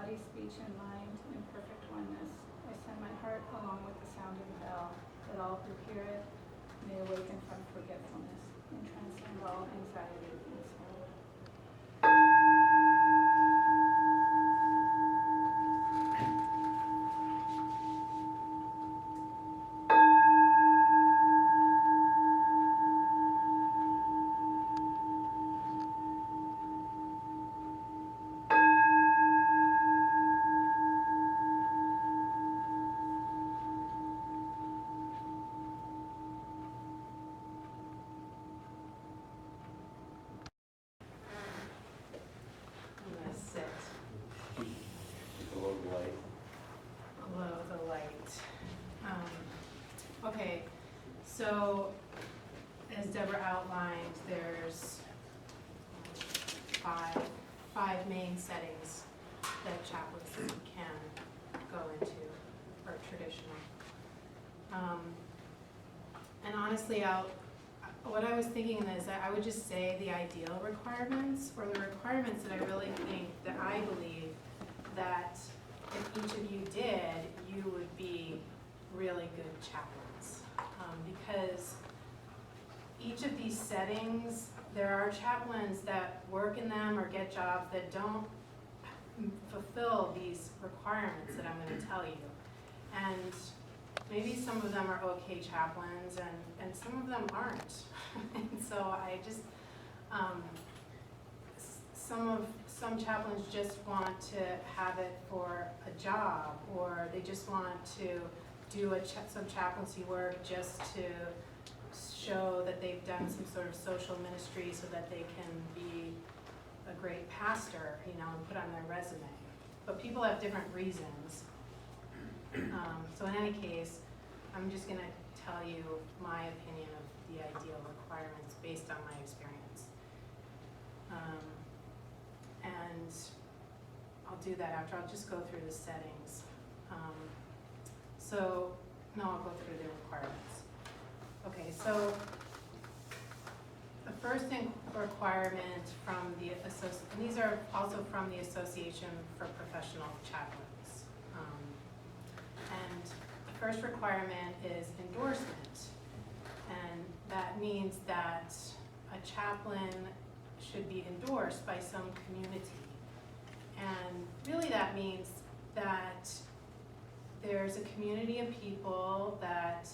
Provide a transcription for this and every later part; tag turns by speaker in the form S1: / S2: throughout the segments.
S1: body, speech, and mind in perfect oneness. I send my heart along with the sounding bell, that all who hear it may awaken from forgetfulness and transcend all anxiety and sorrow.
S2: Okay, so as Deborah outlined, there's five main settings that chaplaincy can go into, or traditional. And honestly, what I was thinking is that I would just say the ideal requirements, or the requirements that I really think, that I believe that if each of you did, you would be really good chaplains. Because each of these settings, there are chaplains that work in them or get jobs that don't fulfill these requirements that I'm going to tell you. And maybe some of them are okay chaplains, and some of them aren't. And so I just, some chaplains just want to have it for a job, or they just want to do some chaplaincy work just to show that they've done some sort of social ministry so that they can be a great pastor, you know, and put on their resume. But people have different reasons. So in any case, I'm just going to tell you my opinion of the ideal requirements based on my experience. And I'll do that after. I'll just go through the settings. I'll go through the requirements. Okay, so the first requirement from the and these are also from the Association for Professional Chaplains. And the first requirement is endorsement. And that means that a chaplain should be endorsed by some community. And really that means that there's a community of people that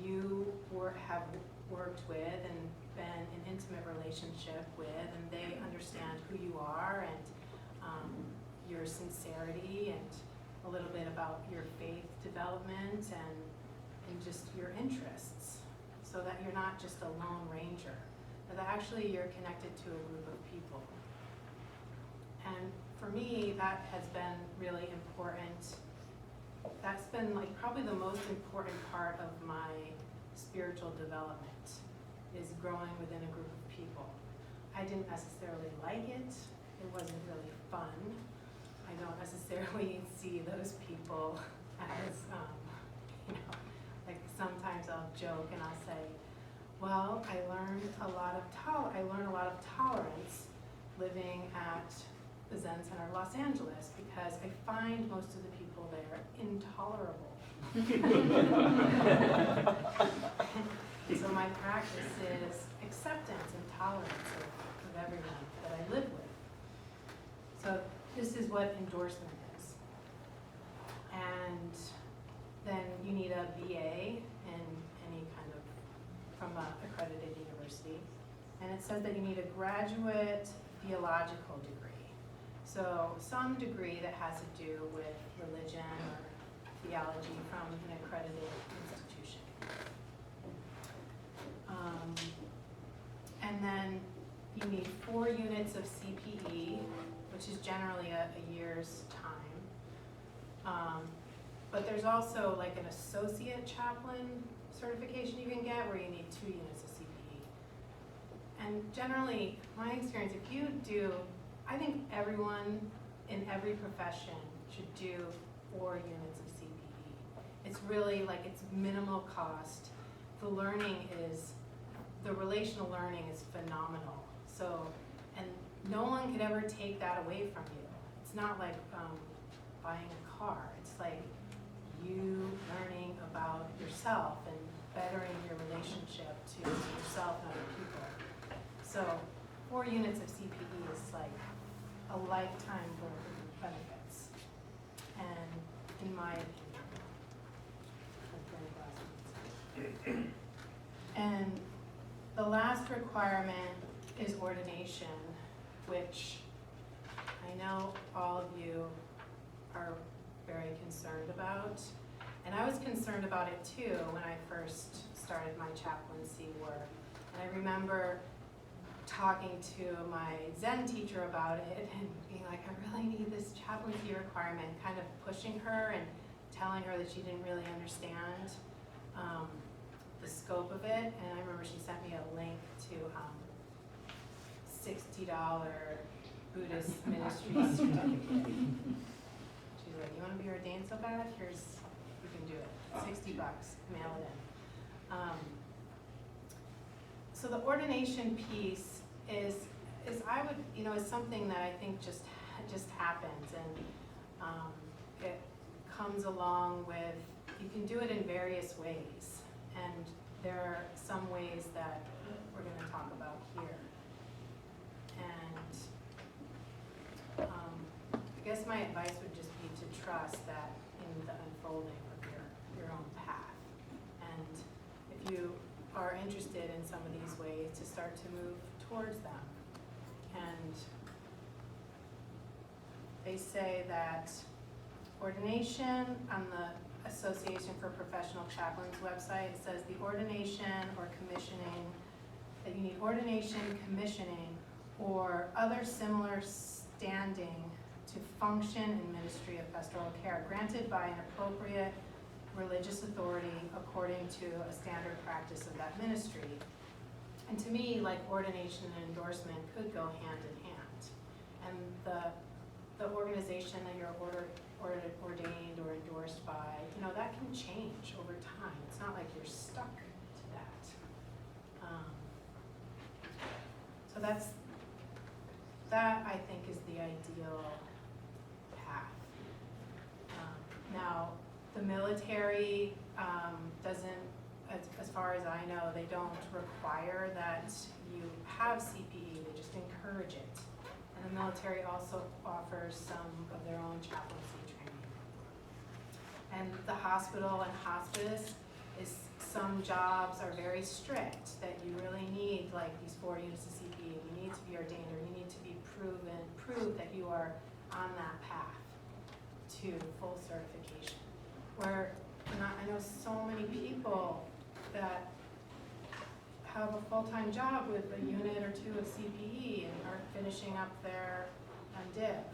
S2: you have worked with and been in intimate relationship with, and they understand who you are and your sincerity and a little bit about your faith development and just your interests, so that you're not just a lone ranger, but that actually you're connected to a group of people. And for me, that has been really important. That's been like probably the most important part of my spiritual development, is growing within a group of people. I didn't necessarily like it. It wasn't really fun. I don't necessarily see those people as, like sometimes I'll joke and I'll say, well, I learned a lot of tolerance living at the Zen Center Los Angeles, because I find most of the people there intolerable. So my practice is acceptance and tolerance of everyone that I live with. So this is what endorsement is. And then you need a BA in any kind of, from an accredited university. And it says that you need a graduate theological degree. So some degree that has to do with religion or theology from an accredited institution. And then you need 4 units of CPE, which is generally a year's time. But there's also like an associate chaplain certification you can get where you need 2 units of CPE. And generally, my experience, if you do, I think everyone in every profession should do 4 units of CPE. It's really like, it's minimal cost. The learning is, the relational learning is phenomenal. So, and no one could ever take that away from you. It's not like buying a car. It's like you learning about yourself and bettering your relationship to yourself and other people. So 4 units of CPE is like a lifetime worth of benefits. And in my opinion, and the last requirement is ordination, which I know all of you are very concerned about. And I was concerned about it too when I first started my chaplaincy work. And I remember talking to my Zen teacher about it and being like, I really need this chaplaincy requirement, kind of pushing her and telling her that she didn't really understand the scope of it. And I remember she sent me a link to $60 Buddhist ministry certificate. She's like, you want to be ordained so bad? Here's, you can do it. $60, mail it in. So the ordination piece is I would, is something that I think just happens, and it comes along with, you can do it in various ways, and there are some ways that we're going to talk about here. And I guess my advice would just be to trust that in the unfolding of your own path. And if you are interested in some of these ways, to start to move towards them. And they say that ordination on the Association for Professional Chaplains website, it says the ordination or commissioning, that you need ordination, commissioning, or other similar standing to function in ministry of pastoral care, granted by an appropriate religious authority according to a standard practice of that ministry. And to me, like, ordination and endorsement could go hand in hand. And the organization that you're ordained or endorsed by, that can change over time. It's not like you're stuck to that. So that I think is the ideal path. Now, the military doesn't, as far as I know, they don't require that you have CPE, they just encourage it. And the military also offers some of their own chaplaincy training. And the hospital and hospice some jobs are very strict, that you really need like these 4 units of CPE, you need to be ordained, or you need to be prove that you are on that path to full certification. Where I know so many people that have a full-time job with a unit or 2 of CPE and are finishing up their MDiv,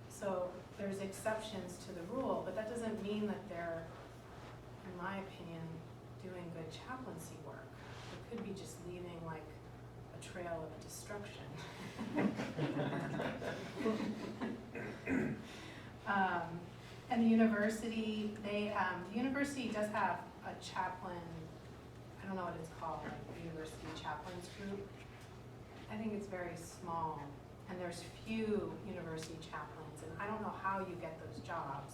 S2: So there's exceptions to the rule, but that doesn't mean that they're, in my opinion, doing good chaplaincy work. It could be just leaving like a trail of destruction. And the university, the university does have a chaplain, I don't know what it's called, like the University Chaplains Group. I think it's very small, and there's few university chaplains, and I don't know how you get those jobs.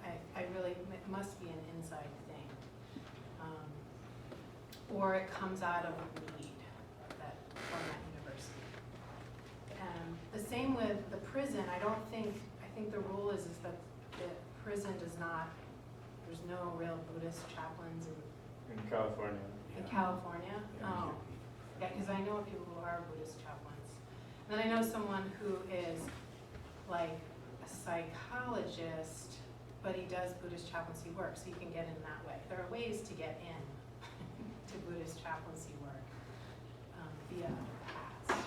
S2: It must be an inside thing. Or it comes out of a need from that university. The same with the prison. I think the rule is that the prison does not, there's no real Buddhist chaplains in
S3: California.
S2: In California? Oh, yeah, because I know people who are Buddhist chaplains. And then I know someone who is like a psychologist, but he does Buddhist chaplaincy work, so you can get in that way. There are ways to get in to Buddhist chaplaincy work via other paths.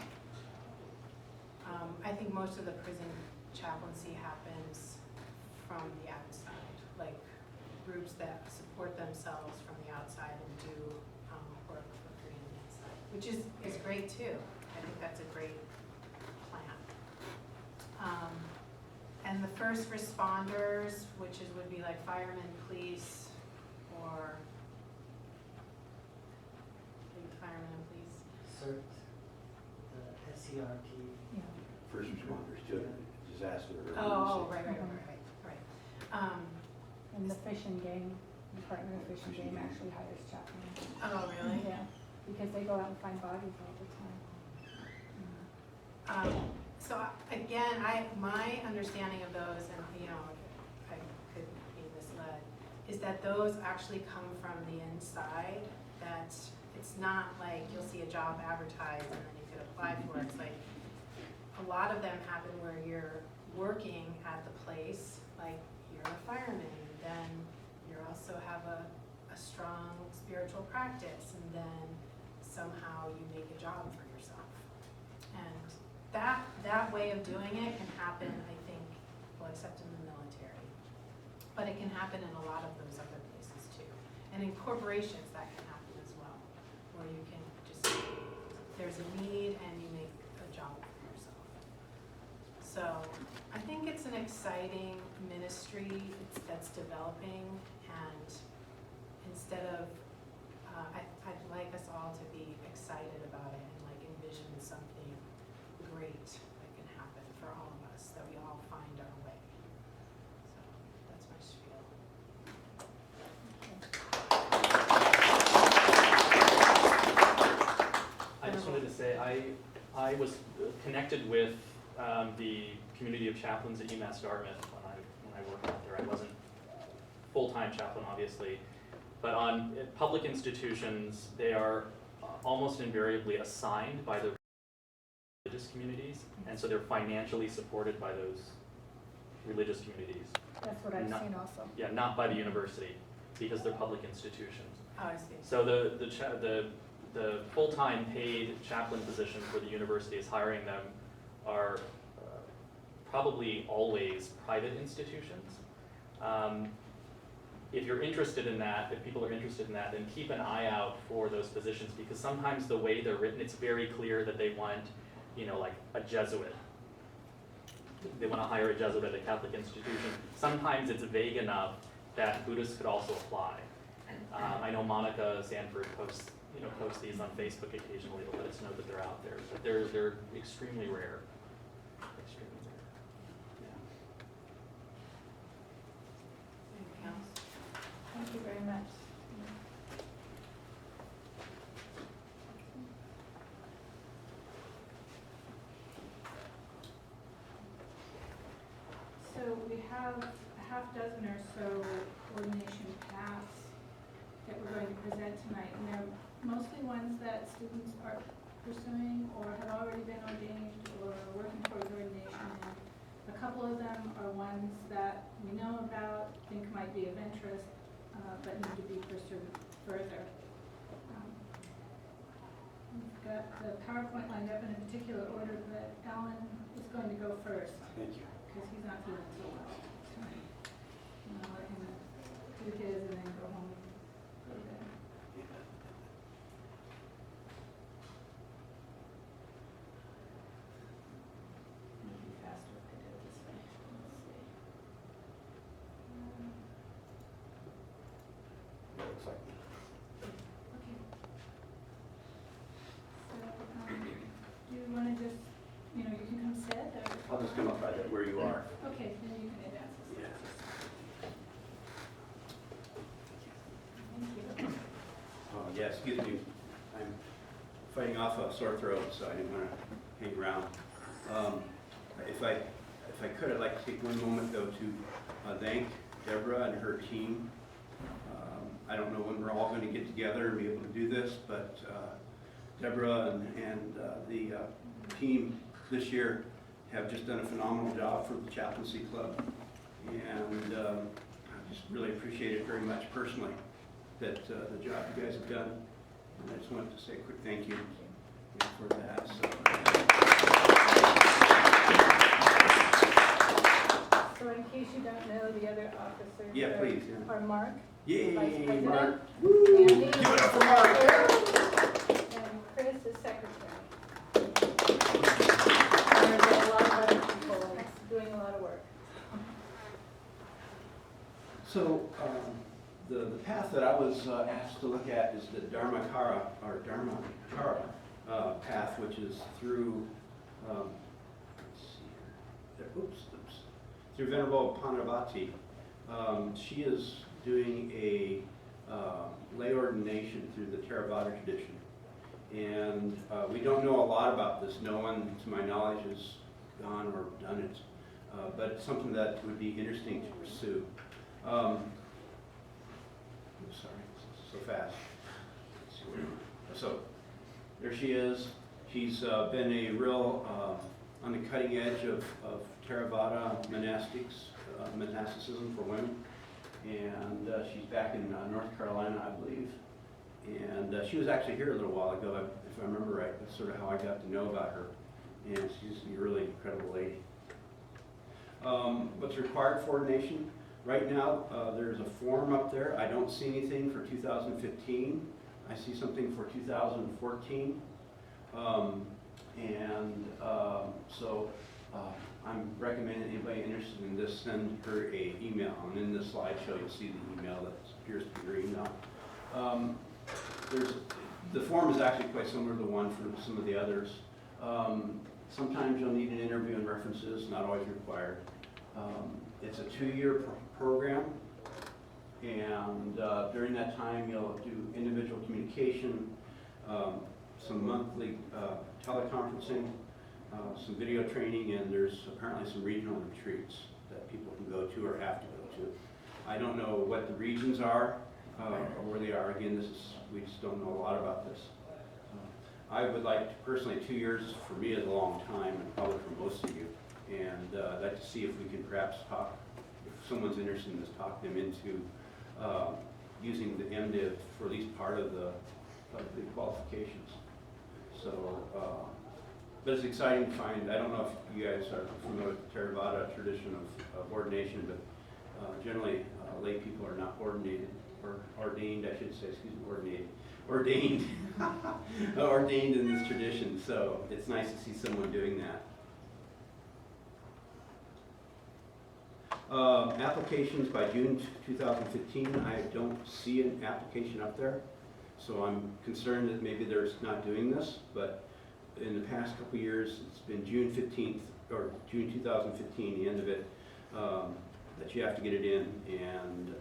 S2: I think most of the prison chaplaincy happens from the outside, like groups that support themselves from the outside and do work for free on the inside, which is great too. I think that's a great plan. And the first responders, which would be like firemen, police, or firemen and police.
S4: CERT, the SCRT.
S5: First responders too, just
S3: disaster or
S2: Oh,
S3: emergency.
S2: right.
S1: And the fishing game, the Department of Fish and Game actually hires chaplains.
S2: Oh, really?
S1: Yeah, because they go out and find bodies all the time.
S2: So again, my understanding of those, and I could be misled, is that those actually come from the inside. That it's not like you'll see a job advertised and then you could apply for it. It's like a lot of them happen where you're working at the place, like you're a fireman, then you also have a strong spiritual practice, and then somehow you make a job for yourself. And that way of doing it can happen, I think, well, except in the military, but it can happen in a lot of those other places too. And in corporations, that can happen as well, where you can just, there's a need and you make a job for yourself. So I think it's an exciting ministry that's developing, and instead of, I'd like us all to be excited about it and like envision something great that can happen for all of us, that we all find our way. So that's my spiel.
S4: I just wanted to say I was connected with the community of chaplains at UMass Dartmouth when I worked out there. I wasn't full-time chaplain, obviously, but on public institutions, they are almost invariably assigned by the religious communities, and so they're financially supported by those religious communities.
S1: That's what I've seen also.
S4: Yeah, not by the university, because they're public institutions.
S2: Oh, I see.
S4: So the full-time paid chaplain position for the university is hiring them are probably always private institutions. If you're interested in that, if people are interested in that, then keep an eye out for those positions, because sometimes the way they're written, it's very clear that they want, like a Jesuit. They want to hire a Jesuit at a Catholic institution. Sometimes it's vague enough that Buddhists could also apply. I know Monica Sanford posts these on Facebook occasionally to let us know that they're out there, but they're extremely rare. Extremely rare. Yeah.
S2: Anything else?
S1: Thank you very much. So we have a half dozen or so ordination paths that we're going to present tonight, and they're mostly ones that students are pursuing or have already been ordained or are working towards ordination. And a couple of them are ones that we know about, think might be of interest, but need to be pursued further. We've got the PowerPoint lined up in a particular order, but Alan is going to go first
S3: Thank you.
S1: because he's not feeling so well tonight. And I'll let him do his and then go home and go to bed. It'd be faster if I did it this way. Let's see.
S3: That looks like me.
S1: Okay. So, do you want to just, you can come sit or?
S3: I'll just come up right there where you are.
S1: Okay, then you can advance this.
S3: Yeah.
S1: Thank you.
S3: Yeah, excuse me. I'm fighting off a sore throat, so I didn't want to hang around. If I could, I'd like to take one moment, though, to thank Deborah and her team. I don't know when we're all going to get together and be able to do this, but Deborah and the team this year have just done a phenomenal job for the Chaplaincy Club. And I just really appreciate it very much personally, that the job you guys have done. And I just wanted to say a quick thank you for that.
S1: So in case you don't know, the other officers
S3: Yeah, please, yeah.
S1: are Mark,
S3: Yay,
S1: Vice President,
S3: Mark.
S1: Andy,
S3: Give it up for Mark.
S1: and Chris is secretary. And there's a lot of other people doing a lot of work.
S3: So the path that I was asked to look at is the Dharmakara path, which is through, let's see here. Oops, the through Venerable Panavati. She is doing a lay ordination through the Theravada tradition. And we don't know a lot about this. No one, to my knowledge, has gone or done it. But it's something that would be interesting to pursue. Sorry, so fast. So there she is. She's been a real on the cutting edge of Theravada monasticism for women. And she's back in North Carolina, I believe. And she was actually here a little while ago, if I remember right. That's sort of how I got to know about her. And she's a really incredible lady. What's required for ordination? Right now, there's a form up there. I don't see anything for 2015. I see something for 2014. So I'm recommending anybody interested in this send her a email. And in this slideshow, you'll see the email that appears to be her email. The form is actually quite similar to the one for some of the others. Sometimes you'll need an interview and references, not always required. It's a 2-year program, and during that time you'll do individual communication, some monthly teleconferencing, some video training, and there's apparently some regional retreats that people can go to or have to go to. I don't know what the regions are or where they are. Again, we just don't know a lot about this. I would like to, personally, 2 years for me is a long time, and probably for most of you. And I'd like to see if we can perhaps talk, if someone's interested in this, talk them into using the MDiv for at least part of the qualifications. So, but it's exciting to find. I don't know if you guys are familiar with the Theravada tradition of ordination, but generally lay people are not ordinated, or ordained, I should say, excuse me, ordained, ordained in this tradition. So it's nice to see someone doing that. Applications by June 2015, I don't see an application up there, so I'm concerned that maybe they're not doing this, but in the past couple of years, it's been June 15th, or June 2015, the end of it, that you have to get it in, and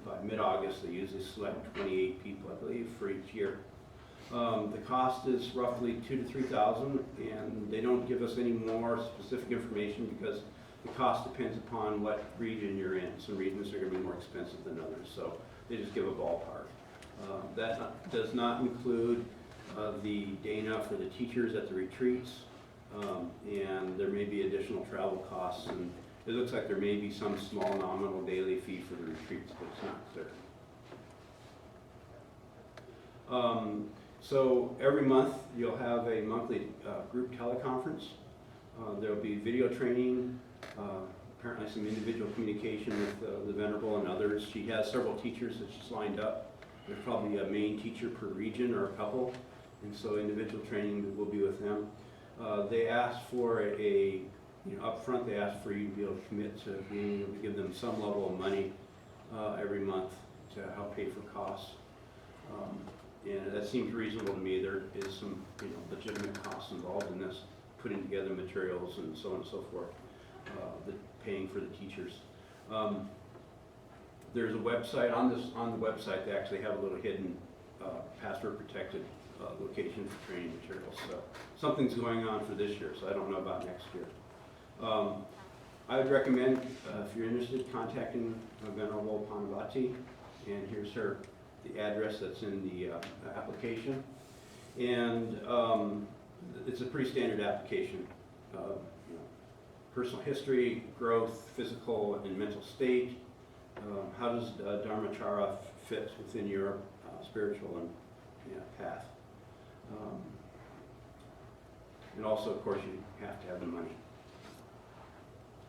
S3: by mid-August, they usually select 28 people, I believe, for each year. The cost is roughly $2,000 to $3,000, and they don't give us any more specific information because the cost depends upon what region you're in. Some regions are going to be more expensive than others, so they just give a ballpark. That does not include the dana for the teachers at the retreats, and there may be additional travel costs, and it looks like there may be some small nominal daily fee for the retreats, but it's not clear. So every month you'll have a monthly group teleconference. There'll be video training, apparently some individual communication with the Venerable and others. She has several teachers that she's lined up. There's probably a main teacher per region or a couple, and so individual training will be with them. They asked for up front, they asked for you to be able to commit to being able to give them some level of money every month to help pay for costs. And that seems reasonable to me. There is some legitimate costs involved in this, putting together materials and so on and so forth, paying for the teachers. There's a website, on the website they actually have a little hidden password protected location for training materials. So something's going on for this year, so I don't know about next year. I would recommend, if you're interested, contacting Venerable Panavati, and here's the address that's in the application. And it's a pretty standard application. Personal history, growth, physical and mental state. How does Dharmacharya fit within your spiritual and path? And also, of course, you have to have the money.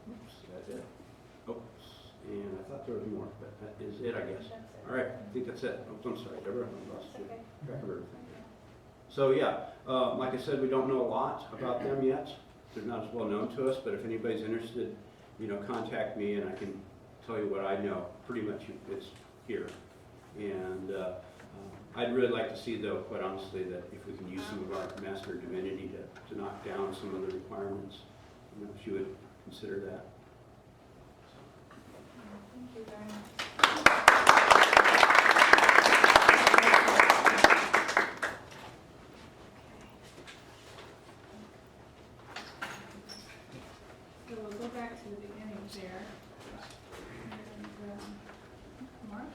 S3: Oops, that's it. Oops, and I thought there was more, but that is it, I guess. All right, I think that's it. Oops, I'm sorry, Deborah, I lost track of everything. So yeah, like I said, we don't know a lot about them yet. They're not as well known to us, but if anybody's interested, contact me and I can tell you what I know. Pretty much it's here. And I'd really like to see, though, quite honestly, that if we can use some of our Master of Divinity to knock down some of the requirements, if you would consider that.
S1: Thank you very much. So we'll go back to the beginning there. And, Mark?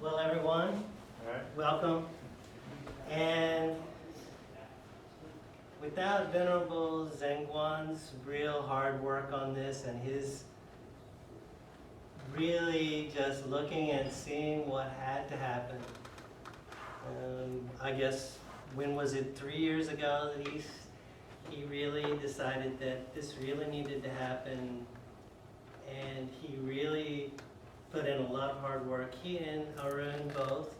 S5: Well, everyone, welcome. And without Venerable Zhenguan's real hard work on this and his really just looking and seeing what had to happen, I guess, when was it, 3 years ago that he really decided that this really needed to happen, and he really put in a lot of hard work. He and Arun both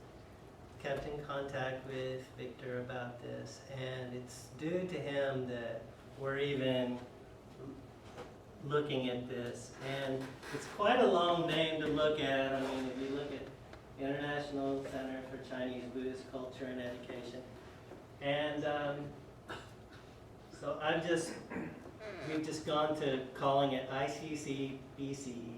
S5: kept in contact with Victor about this, and it's due to him that we're even looking at this. And it's quite a long name to look at. I mean, if you look at International Center for Chinese Buddhist Culture and Education. And so we've just gone to calling it ICC-BCE.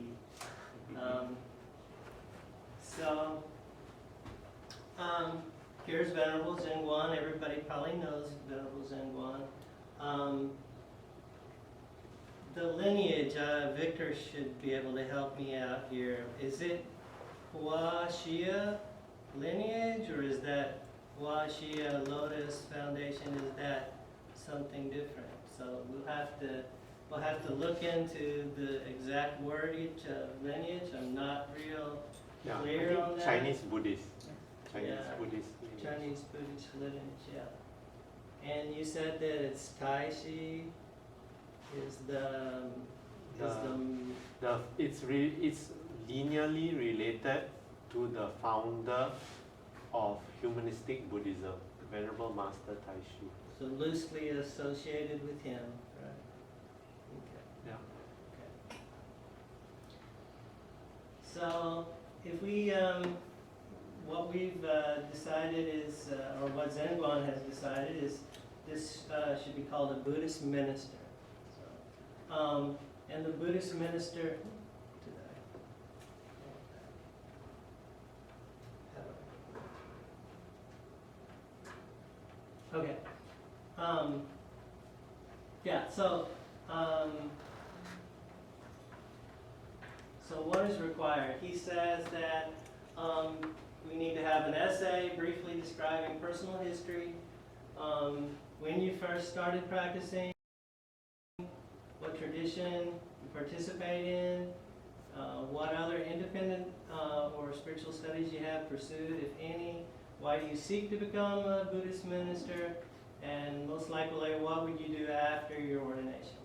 S5: Here's Venerable Zhenguan. Everybody probably knows Venerable Zhenguan. The lineage, Victor should be able to help me out here. Is it Hua Xia lineage, or is that Hua Xia Lotus Foundation? Is that something different? So we'll have to look into the exact wordage of lineage. I'm not real clear on that.
S6: Chinese Buddhist. Chinese
S5: Yeah.
S6: Buddhist.
S5: Chinese Buddhist lineage, yeah. And you said that it's Tai Chi is
S6: It's linearly related to the founder of humanistic Buddhism, Venerable Master Tai Chi.
S5: so loosely associated with him, right? Okay.
S6: Yeah.
S5: Okay. So if we, what we've decided is, or what Zhenguan has decided is, this should be called a Buddhist minister. So, and the Buddhist minister. Okay. Yeah. So what is required? He says that we need to have an essay briefly describing personal history, when you first started practicing, what tradition you participate in, what other independent or spiritual studies you have pursued, if any, why do you seek to become a Buddhist minister, and most likely, what would you do after your ordination?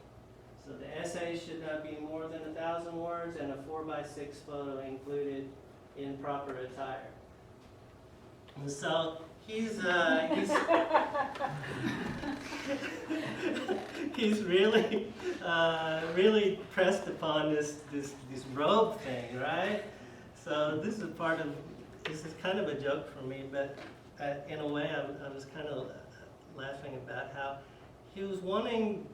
S5: So the essay should not be more than 1,000 words, and a 4x6 photo included in proper attire. And so he's really really pressed upon this robe thing, right? So this is kind of a joke for me, but in a way I was kind of laughing about how he was wanting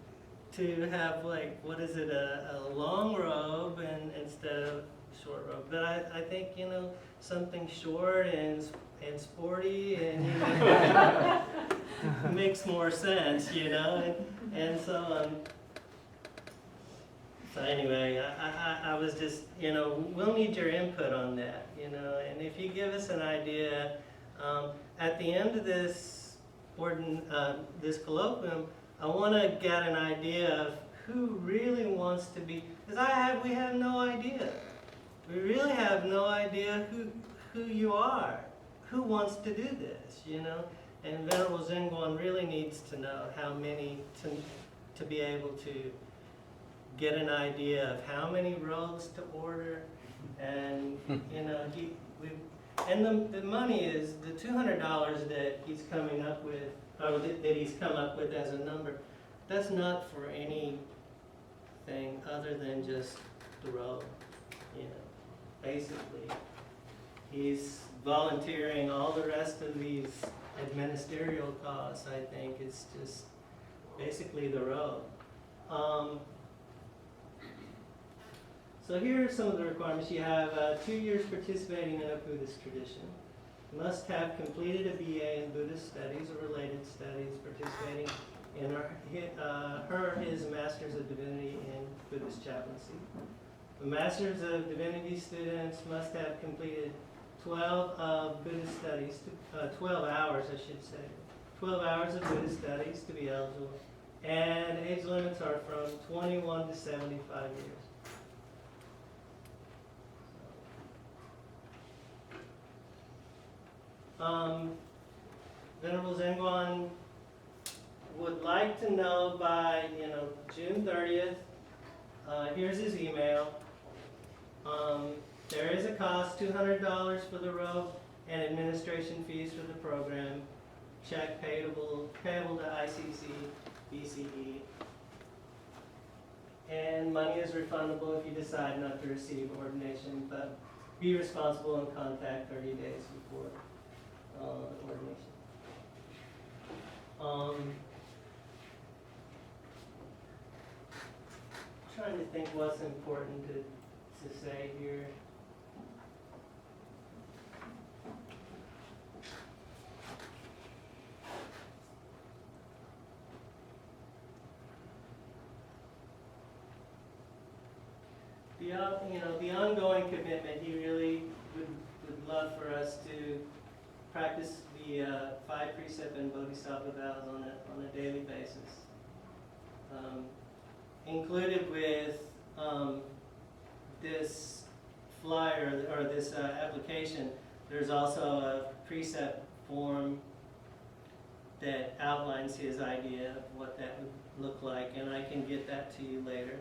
S5: to have, like, what is it, a long robe and instead of short robe. But I think, something short and sporty and makes more sense, and so anyway, I was just, we'll need your input on that, and if you give us an idea, at the end of this this colloquium, I want to get an idea of who really wants to be, because we have no idea. We really have no idea who you are, who wants to do this, And Venerable Zhenguan really needs to know how many to be able to get an idea of how many robes to order, and the money is the $200 that he's coming up with, or that he's come up with as a number. That's not for anything other than just the robe, Basically, he's volunteering all the rest of these administerial costs, I think it's just basically the road. So here are some of the requirements. You have 2 years participating in a Buddhist tradition. Must have completed a BA in Buddhist studies or related studies, participating in his Master's of Divinity in Buddhist Chaplaincy. The Masters of Divinity students must have completed 12 of Buddhist studies, 12 hours I should say, 12 hours of Buddhist studies to be eligible, and age limits are from 21 to 75 years. Venerable Zhenguan would like to know by, June 30th. Here's his email. There is a cost, $200 for the robe and administration fees for the program. Check payable to ICC, BCE. And money is refundable if you decide not to receive ordination, but be responsible and contact 30 days before ordination. Trying to think what's important to say here. The ongoing commitment, he really would love for us to practice the 5 precept and bodhisattva vows on a daily basis. Included with this flyer or this application, there's also a precept form that outlines his idea of what that would look like, and I can get that to you later.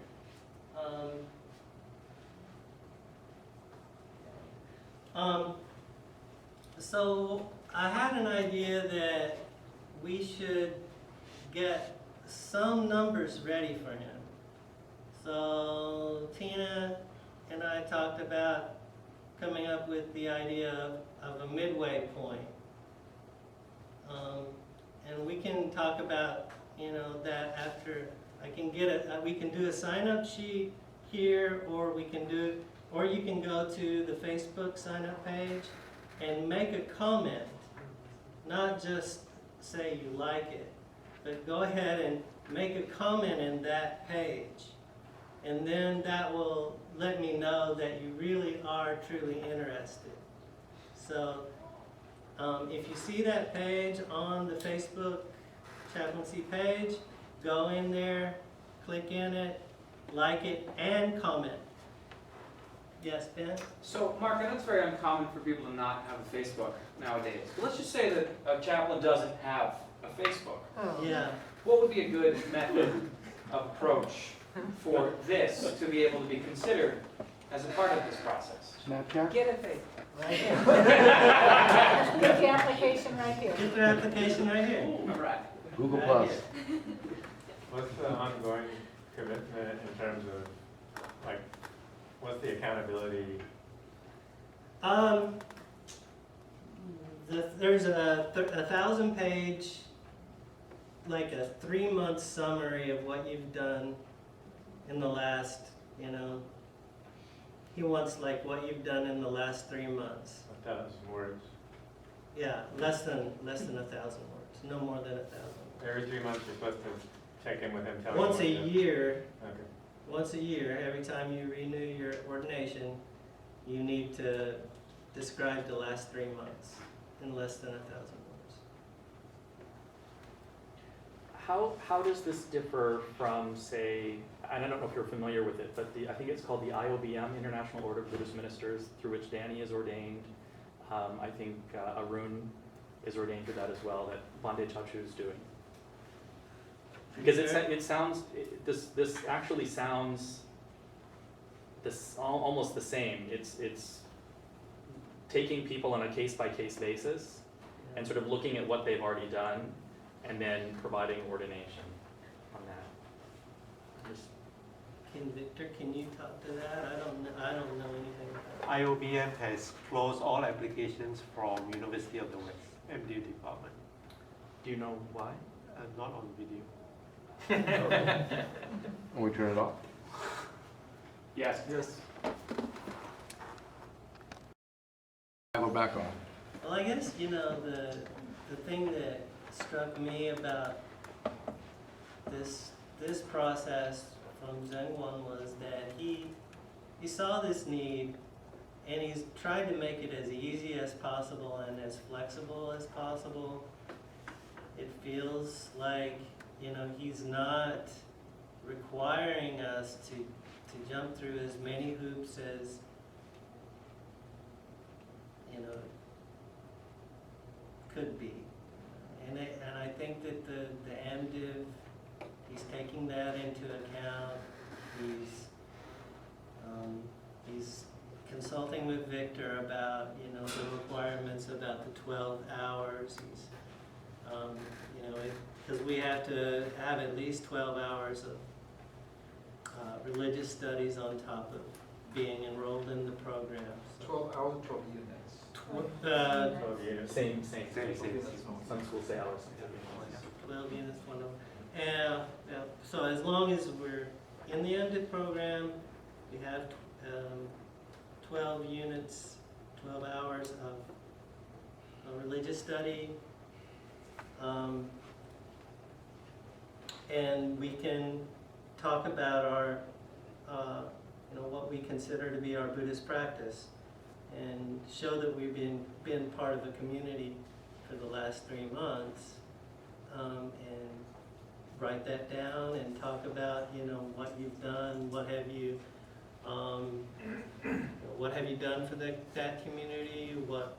S5: So I had an idea that we should get some numbers ready for him. So Tina and I talked about coming up with the idea of a midway point. And we can talk about, that after. I can we can do a sign-up sheet here, or you can go to the Facebook sign-up page and make a comment. Not just say you like it, but go ahead and make a comment in that page. And then that will let me know that you really are truly interested. So if you see that page on the Facebook chaplaincy page, go in there, click in it, like it, and comment. Yes, Ben?
S7: So, Mark, I know it's very uncommon for people to not have a Facebook nowadays. But let's just say that a chaplain doesn't have a Facebook.
S5: Yeah.
S7: What would be a good method of approach for this to be able to be considered as a part of this process?
S6: Snapchat?
S2: Get a Facebook.
S5: Right here.
S2: Get the application right here.
S5: Get their application right here.
S7: All right.
S6: Google
S5: Right
S6: Plus.
S5: here.
S8: What's the ongoing commitment in terms of, what's the accountability?
S5: There's a 1,000-page, like a 3-month summary of what you've done in the last, he wants like what you've done in the last 3 months.
S8: 1,000 words.
S5: Yeah, less than 1,000 words, no more than 1,000.
S8: Every 3 months you're supposed to check in with him, tell him
S5: Once
S8: what
S5: a
S8: you've done.
S5: year,
S8: Okay.
S5: once a year, every time you renew your ordination, you need to describe the last 3 months in less than 1,000 words.
S4: How does this differ from, say, and I don't know if you're familiar with it, but I think it's called the IOBM, International Order of Buddhist Ministers, through which Danny is ordained. I think Arun is ordained to that as well, that Bande Chachu is doing. Because this actually sounds almost the same. It's taking people on a case-by-case basis and sort of looking at what they've already done and then providing ordination on that.
S5: Victor, can you talk to that? I don't know anything about
S6: IOBM has closed all applications from University of the West, MD department,
S4: Do you know why?
S6: not on video.
S9: We turn it off?
S4: Yes. Yes.
S9: We're back on.
S5: Well, I guess, the thing that struck me about this process from Zen 1 was that he saw this need and he's tried to make it as easy as possible and as flexible as possible. It feels like, he's not requiring us to jump through as many hoops as, could be. And I think that the MDiv, he's taking that into account. He's consulting with Victor about, the requirements about the 12 hours. He's, because we have to have at least 12 hours of religious studies on top of being enrolled in the program. So,
S9: 12 hours, 12 units.
S4: 12 units. Same.
S6: Same.
S4: Some schools say hours.
S5: 12 units, 1 hour. And so as long as we're in the MDiv program, we have 12 units, 12 hours of religious study. And we can talk about our, what we consider to be our Buddhist practice and show that we've been part of the community for the last 3 months, and write that down and talk about, what you've done, what have you done for that community, what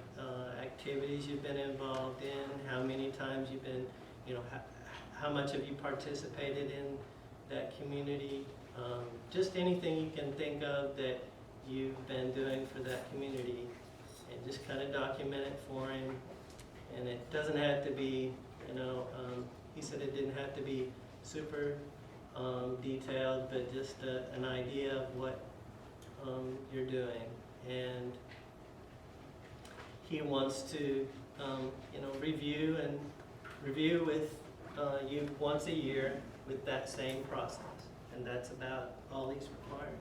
S5: activities you've been involved in, how many times you've been, how much have you participated in that community, just anything you can think of that you've been doing for that community, and just kind of document it for him. And it doesn't have to be, he said it didn't have to be super detailed, but just an idea of what you're doing. And he wants to, review with you once a year with that same process. And that's about all he's required.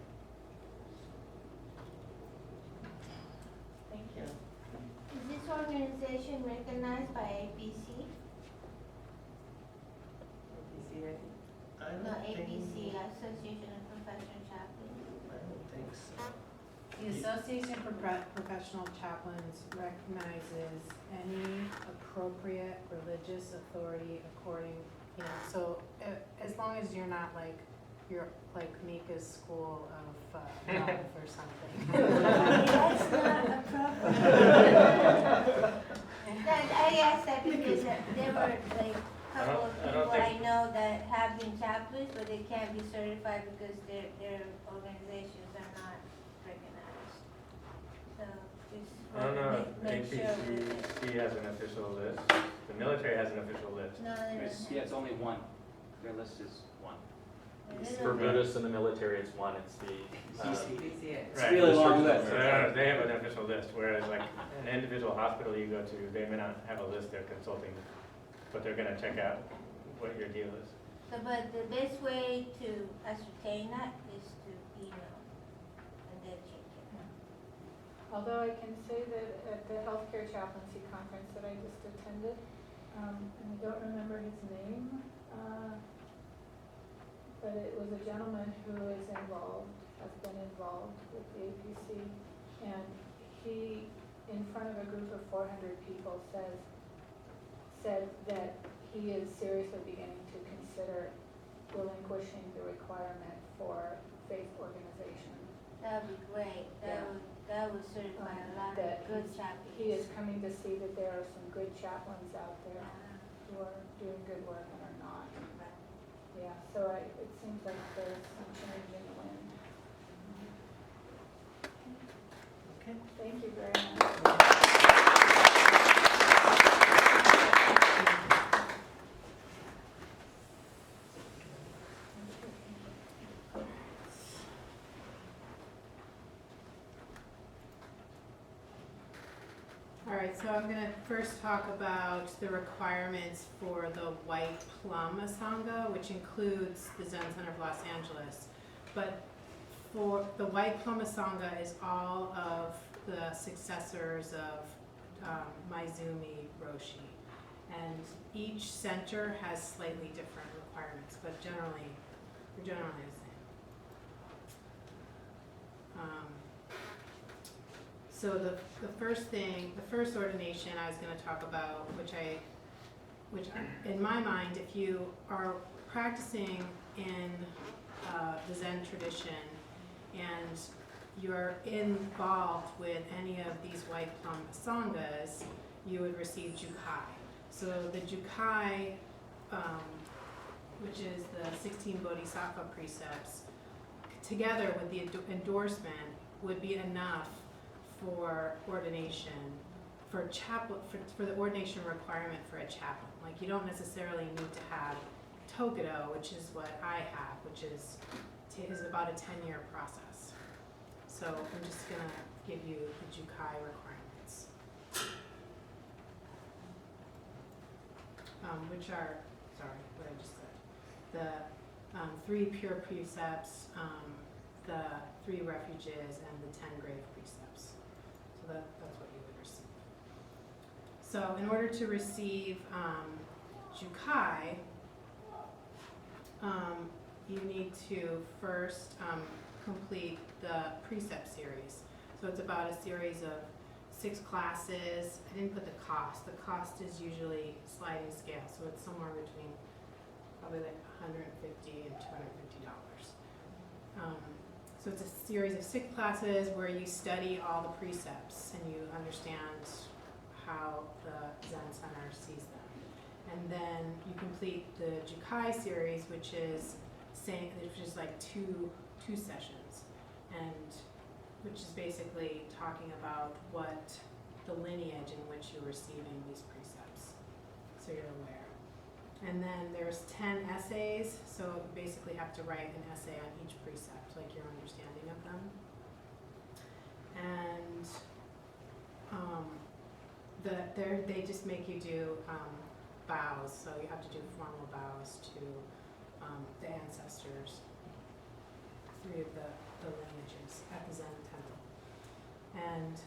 S1: Thank you.
S10: Is this organization recognized by APC?
S5: I don't
S10: No,
S5: think,
S10: APC, Association of Professional Chaplains.
S5: I don't think so.
S2: The Association for Professional Chaplains recognizes any appropriate religious authority according, so as long as you're not you're like Mika's school of love or something.
S10: That's not appropriate. I asked that because there were a couple of people I know that have been chaplains, but they can't be certified because their organizations are not recognized. So just
S8: I don't know,
S10: make sure with it.
S8: APC has an official list, the military has an official list.
S10: No,
S7: Yeah, it's only one. Their list is one.
S4: For Buddhists in the military, it's one. It's the
S7: It's
S8: Right.
S7: a really long
S4: District
S7: list.
S4: of
S8: They have an official list, whereas like an individual hospital you go to, they may not have a list they're consulting, but they're gonna check out what your deal is.
S10: So, but the best way to ascertain that is to email and then check it.
S1: Although I can say that at the Healthcare Chaplaincy Conference that I just attended, and I don't remember his name, but it was a gentleman who is involved, has been involved with the APC, and he, in front of a group of 400 people, said that he is seriously beginning to consider relinquishing the requirement for faith organization.
S10: That would be great. That would certify a lot
S1: That
S10: of good chaplains.
S1: He is coming to see that there are some good chaplains out there who are doing good work and are not. Yeah, so it seems like there's some change in the wind.
S5: Okay.
S1: Thank you very much.
S2: All right, so I'm gonna first talk about the requirements for the White Plum Asanga, which includes the Zen Center of Los Angeles. But for the White Plum Asanga is all of the successors of Maizumi Roshi. And each center has slightly different requirements, but generally, they're generally the same. So the first ordination I was going to talk about, which in my mind, if you are practicing in the Zen tradition and you're involved with any of these White Plum Asangas, you would receive Jukai. So the Jukai, which is the 16 Bodhisattva precepts, together with the endorsement would be enough for ordination, for the ordination requirement for a chaplain. Like, you don't necessarily need to have Tokido, which is what I have, which is about a 10-year process. So I'm just gonna give you the Jukai requirements, which are, sorry, what I just said. The 3 pure precepts, the 3 refuges, and the 10 grave precepts. So that's what you would receive. So in order to receive Jukai, you need to first complete the precept series. So it's about a series of 6 classes. I didn't put the cost. The cost is usually sliding scale, so it's somewhere between probably like $150 and $250. So it's a series of 6 classes where you study all the precepts and you understand how the Zen Center sees them. And then you complete the Jukai series, which is like two sessions, and which is basically talking about what the lineage in which you're receiving these precepts, so you're aware. And then there's 10 essays, so you basically have to write an essay on each precept, like your understanding of them. And they just make you do bows, so you have to do formal bows to the ancestors, 3 of the lineages at the Zen temple. And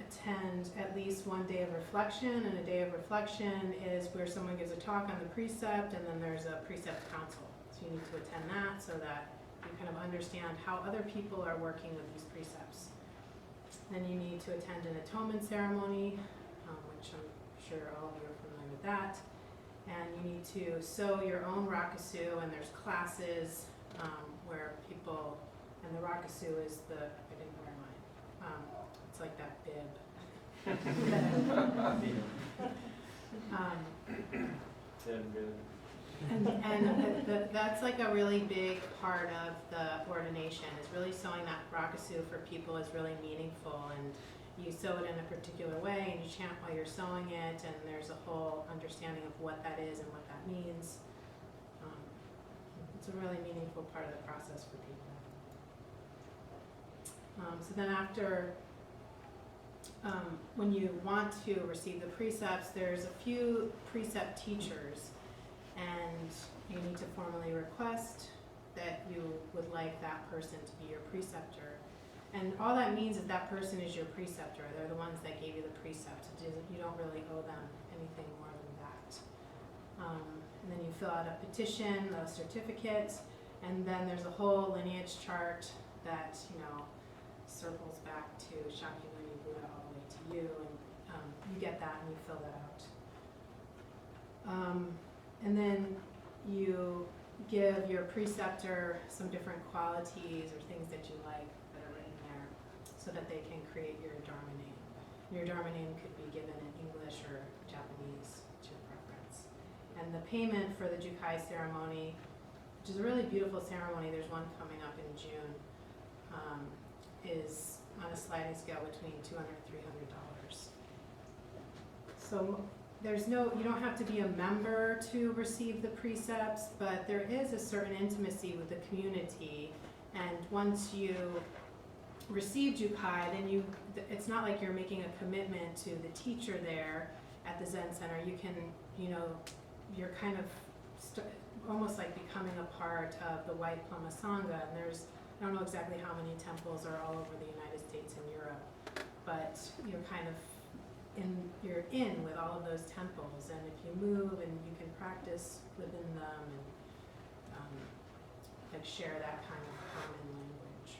S2: attend at least 1 day of reflection, and a day of reflection is where someone gives a talk on the precept, and then there's a precept council. So you need to attend that so that you kind of understand how other people are working with these precepts. Then you need to attend an atonement ceremony, which I'm sure all of you are familiar with that. And you need to sew your own rakusu, and there's classes where people, and the rakusu is I didn't wear mine. It's like that bib. That's like a really big part of the ordination, is really sewing that rakusu for people is really meaningful, and you sew it in a particular way and you chant while you're sewing it, and there's a whole understanding of what that is and what that means. It's a really meaningful part of the process for people. So then after, when you want to receive the precepts, there's a few precept teachers, and you need to formally request that you would like that person to be your preceptor. And all that means is that person is your preceptor. They're the ones that gave you the precept. You don't really owe them anything more than that. And then you fill out a petition, a certificate, and then there's a whole lineage chart that, circles back to Shakyamuni Buddha all the way to you, and you get that and you fill that out. And then you give your preceptor some different qualities or things that you like that are written there, so that they can create your Dharma name. Your Dharma name could be given in English or Japanese, to your preference. And the payment for the Jukai ceremony, which is a really beautiful ceremony, there's one coming up in June, is on a sliding scale between $200 and $300. So you don't have to be a member to receive the precepts, but there is a certain intimacy with the community, and once you receive Jukai, then it's not like you're making a commitment to the teacher there at the Zen Center. You can, you're kind of almost like becoming a part of the White Plum Sangha, and there's, I don't know exactly how many temples are all over the United States and Europe, but you're kind of you're in with all of those temples, and if you move and you can practice within them and like share that kind of common language.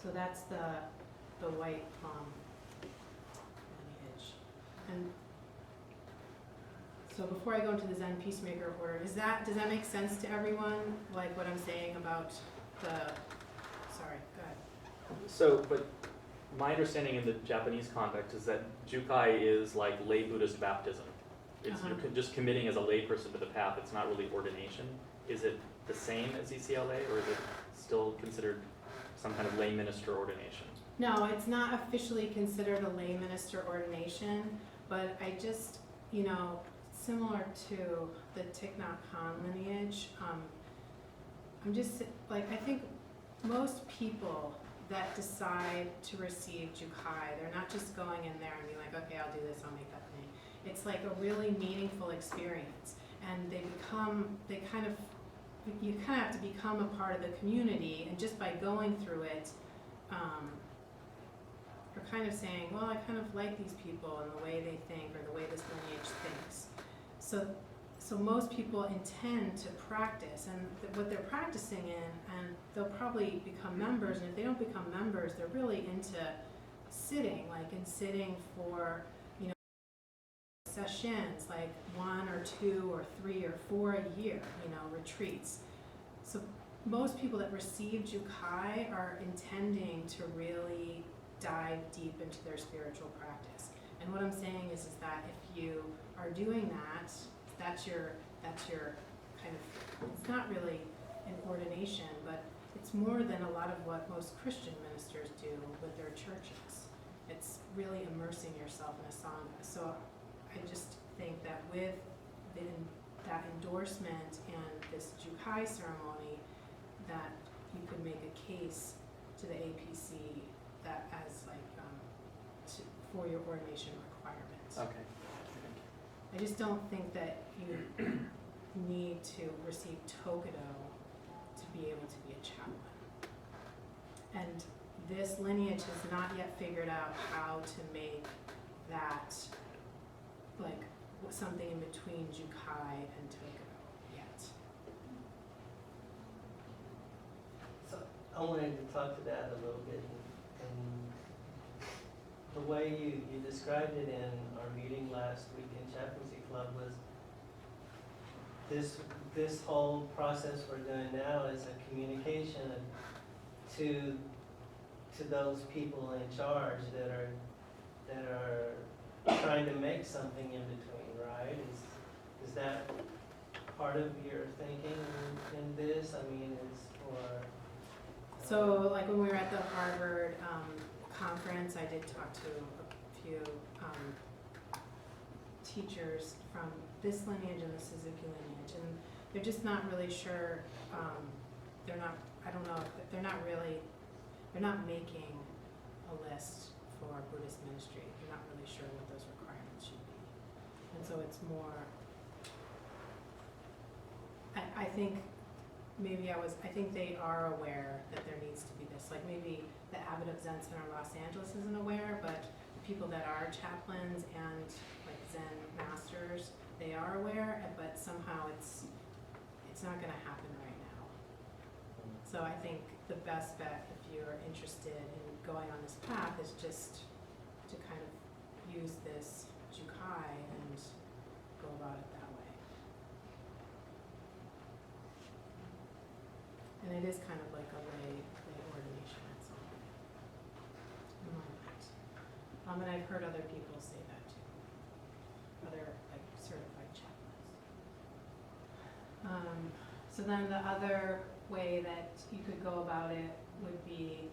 S2: So that's the White Plum lineage. And so before I go into the Zen Peacemaker order, does that make sense to everyone? Like what I'm saying about sorry, go ahead.
S4: So, but my understanding in the Japanese context is that Jukai is like lay Buddhist baptism. It's you're just committing as a layperson to the path. It's not really ordination. Is it the same as ECLA, or is it still considered some kind of lay minister ordination?
S2: No, it's not officially considered a lay minister ordination, but I just, similar to the Thich Nhat Hanh lineage, I'm just, like, I think most people that decide to receive Jukai, they're not just going in there and being like, okay, I'll do this, I'll make that thing. It's like a really meaningful experience, and you kind of have to become a part of the community, and just by going through it, you're kind of saying, well, I kind of like these people and the way they think, or the way this lineage thinks. So most people intend to practice, and what they're practicing in, and they'll probably become members, and if they don't become members, they're really into sitting, sitting for, sessions, like 1 or 2 or 3 or 4 a year, retreats. So most people that receive Jukai are intending to really dive deep into their spiritual practice. And what I'm saying is that if you are doing that, that's your kind of, it's not really an ordination, but it's more than a lot of what most Christian ministers do with their churches. It's really immersing yourself in a sangha. So I just think that with that endorsement and this Jukai ceremony, that you could make a case to the APC that as for your ordination requirements.
S4: Okay.
S2: I just don't think that you need to receive Tokido to be able to be a chaplain. And this lineage has not yet figured out how to make that like something in between Jukai and Tokido yet.
S5: So I wanted to talk to that a little bit, and the way you described it in our meeting last week in Chaplaincy Club was this whole process we're doing now is a communication to those people in charge that are trying to make something in between, right? Is that part of your thinking in this? I mean, it's for...
S2: So like when we were at the Harvard conference, I did talk to a few teachers from this lineage and the Suzuki lineage, and they're just not really sure, they're not making a list for Buddhist ministry. They're not really sure what those requirements should be. And so it's more, I think they are aware that there needs to be this, like maybe the Abbot of Zen Center Los Angeles isn't aware, but the people that are chaplains and like Zen masters, they are aware, but somehow it's not gonna happen right now. So I think the best bet, if you're interested in going on this path, is just to kind of use this Jukai and go about it that way. And it is kind of like a lay ordination in some way. In my mind. And I've heard other people say that too. Other like certified chaplains. So then the other way that you could go about it would be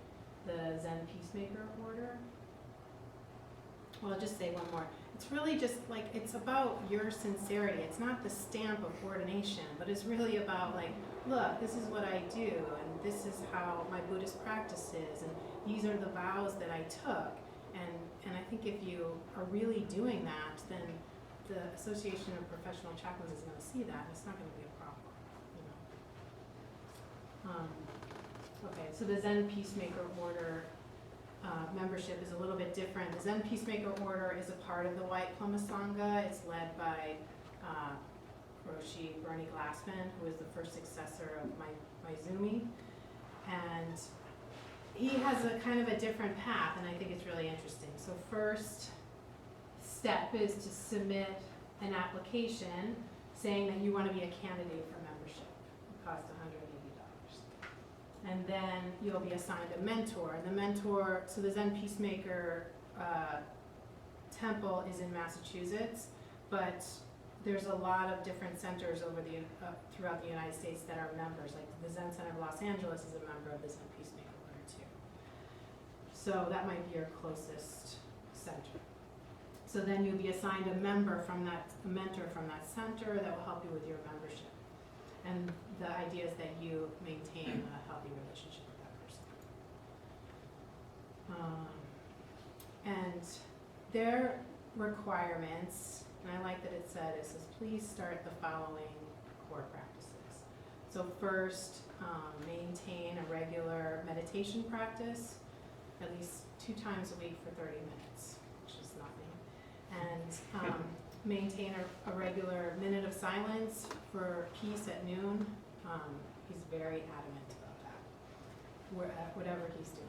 S2: the Zen Peacemaker order. Well, I'll just say one more. it's really just like, it's about your sincerity. It's not the stamp of ordination, but it's really about like, look, this is what I do, and this is how my Buddhist practice is, and these are the vows that I took. And I think if you are really doing that, then the Association of Professional Chaplains is gonna see that, and it's not gonna be a problem, you know. Okay, so the Zen Peacemaker Order membership is a little bit different. The Zen Peacemaker Order is a part of the White Pluma Sangha. It's led by Roshi Bernie Glassman, who is the first successor of Maizumi. And he has a kind of a different path, and I think it's really interesting. So first step is to submit an application saying that you want to be a candidate for membership. It costs $180. And then you'll be assigned a mentor. And the mentor, so the Zen Peacemaker temple is in Massachusetts, but there's a lot of different centers over throughout the United States that are members. Like the Zen Center of Los Angeles is a member of the Zen Peacemaker Order too. So that might be your closest center. So then you'll be assigned a mentor from that center that will help you with your membership. And the idea is that you maintain a healthy relationship with that person. And their requirements, and I like that it says, please start the following core practices. So first, maintain a regular meditation practice, at least 2 times a week for 30 minutes, which is nothing. And maintain a regular minute of silence for peace at noon. He's very adamant about that, whatever he's doing.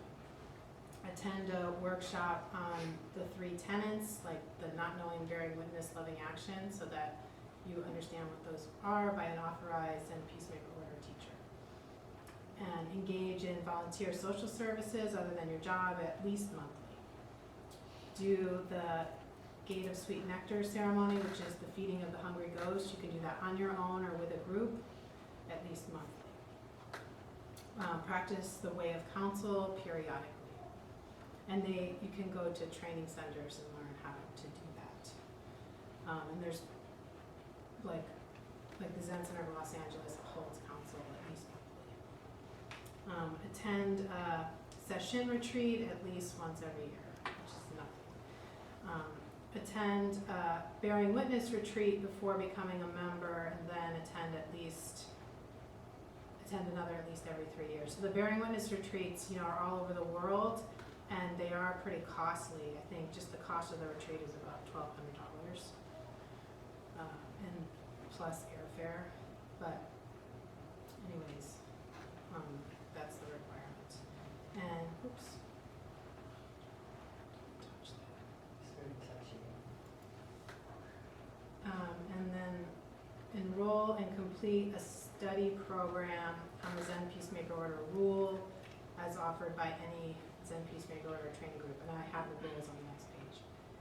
S2: Attend a workshop on the 3 tenets, like the not knowing, bearing witness, loving action, so that you understand what those are by an authorized and peacemaker order teacher. And engage in volunteer social services other than your job at least monthly. Do the Gate of Sweet Nectar ceremony, which is the feeding of the hungry ghost. You can do that on your own or with a group, at least monthly. Practice the way of counsel periodically. And you can go to training centers and learn how to do that. And there's like the Zen Center of Los Angeles holds counsel at least monthly. Attend a session retreat at least once every year, which is nothing. Attend a bearing witness retreat before becoming a member, and then attend another at least every 3 years. So the bearing witness retreats, are all over the world, and they are pretty costly. I think just the cost of the retreat is about $1,200, and plus airfare. But anyways, that's the requirement. And oops. And then enroll and complete a study program on the Zen Peacemaker Order rule as offered by any Zen Peacemaker Order training group. And I have the rules on the next page.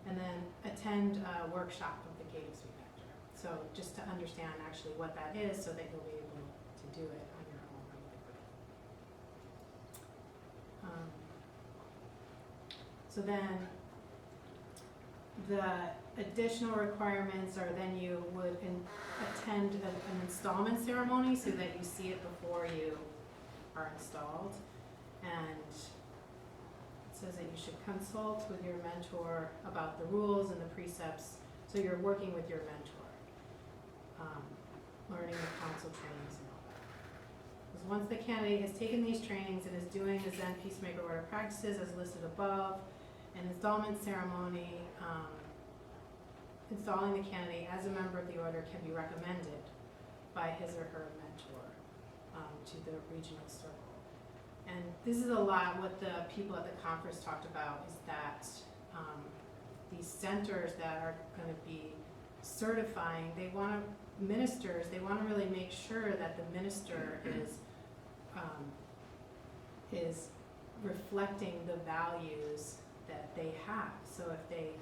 S2: And then attend a workshop of the Gate of Sweet Nectar. So just to understand actually what that is so that you'll be able to do it on your own or with a group. So then the additional requirements are then you would attend an installment ceremony so that you see it before you are installed. And it says that you should consult with your mentor about the rules and the precepts. So you're working with your mentor, learning the council trainings and all that. Because once the candidate has taken these trainings and is doing the Zen Peacemaker Order practices as listed above, an installment ceremony, installing the candidate as a member of the order can be recommended by his or her mentor to the regional circle. And this is a lot what the people at the conference talked about, is that these centers that are going to be certifying, they want to really make sure that the minister is reflecting the values that they have. So if they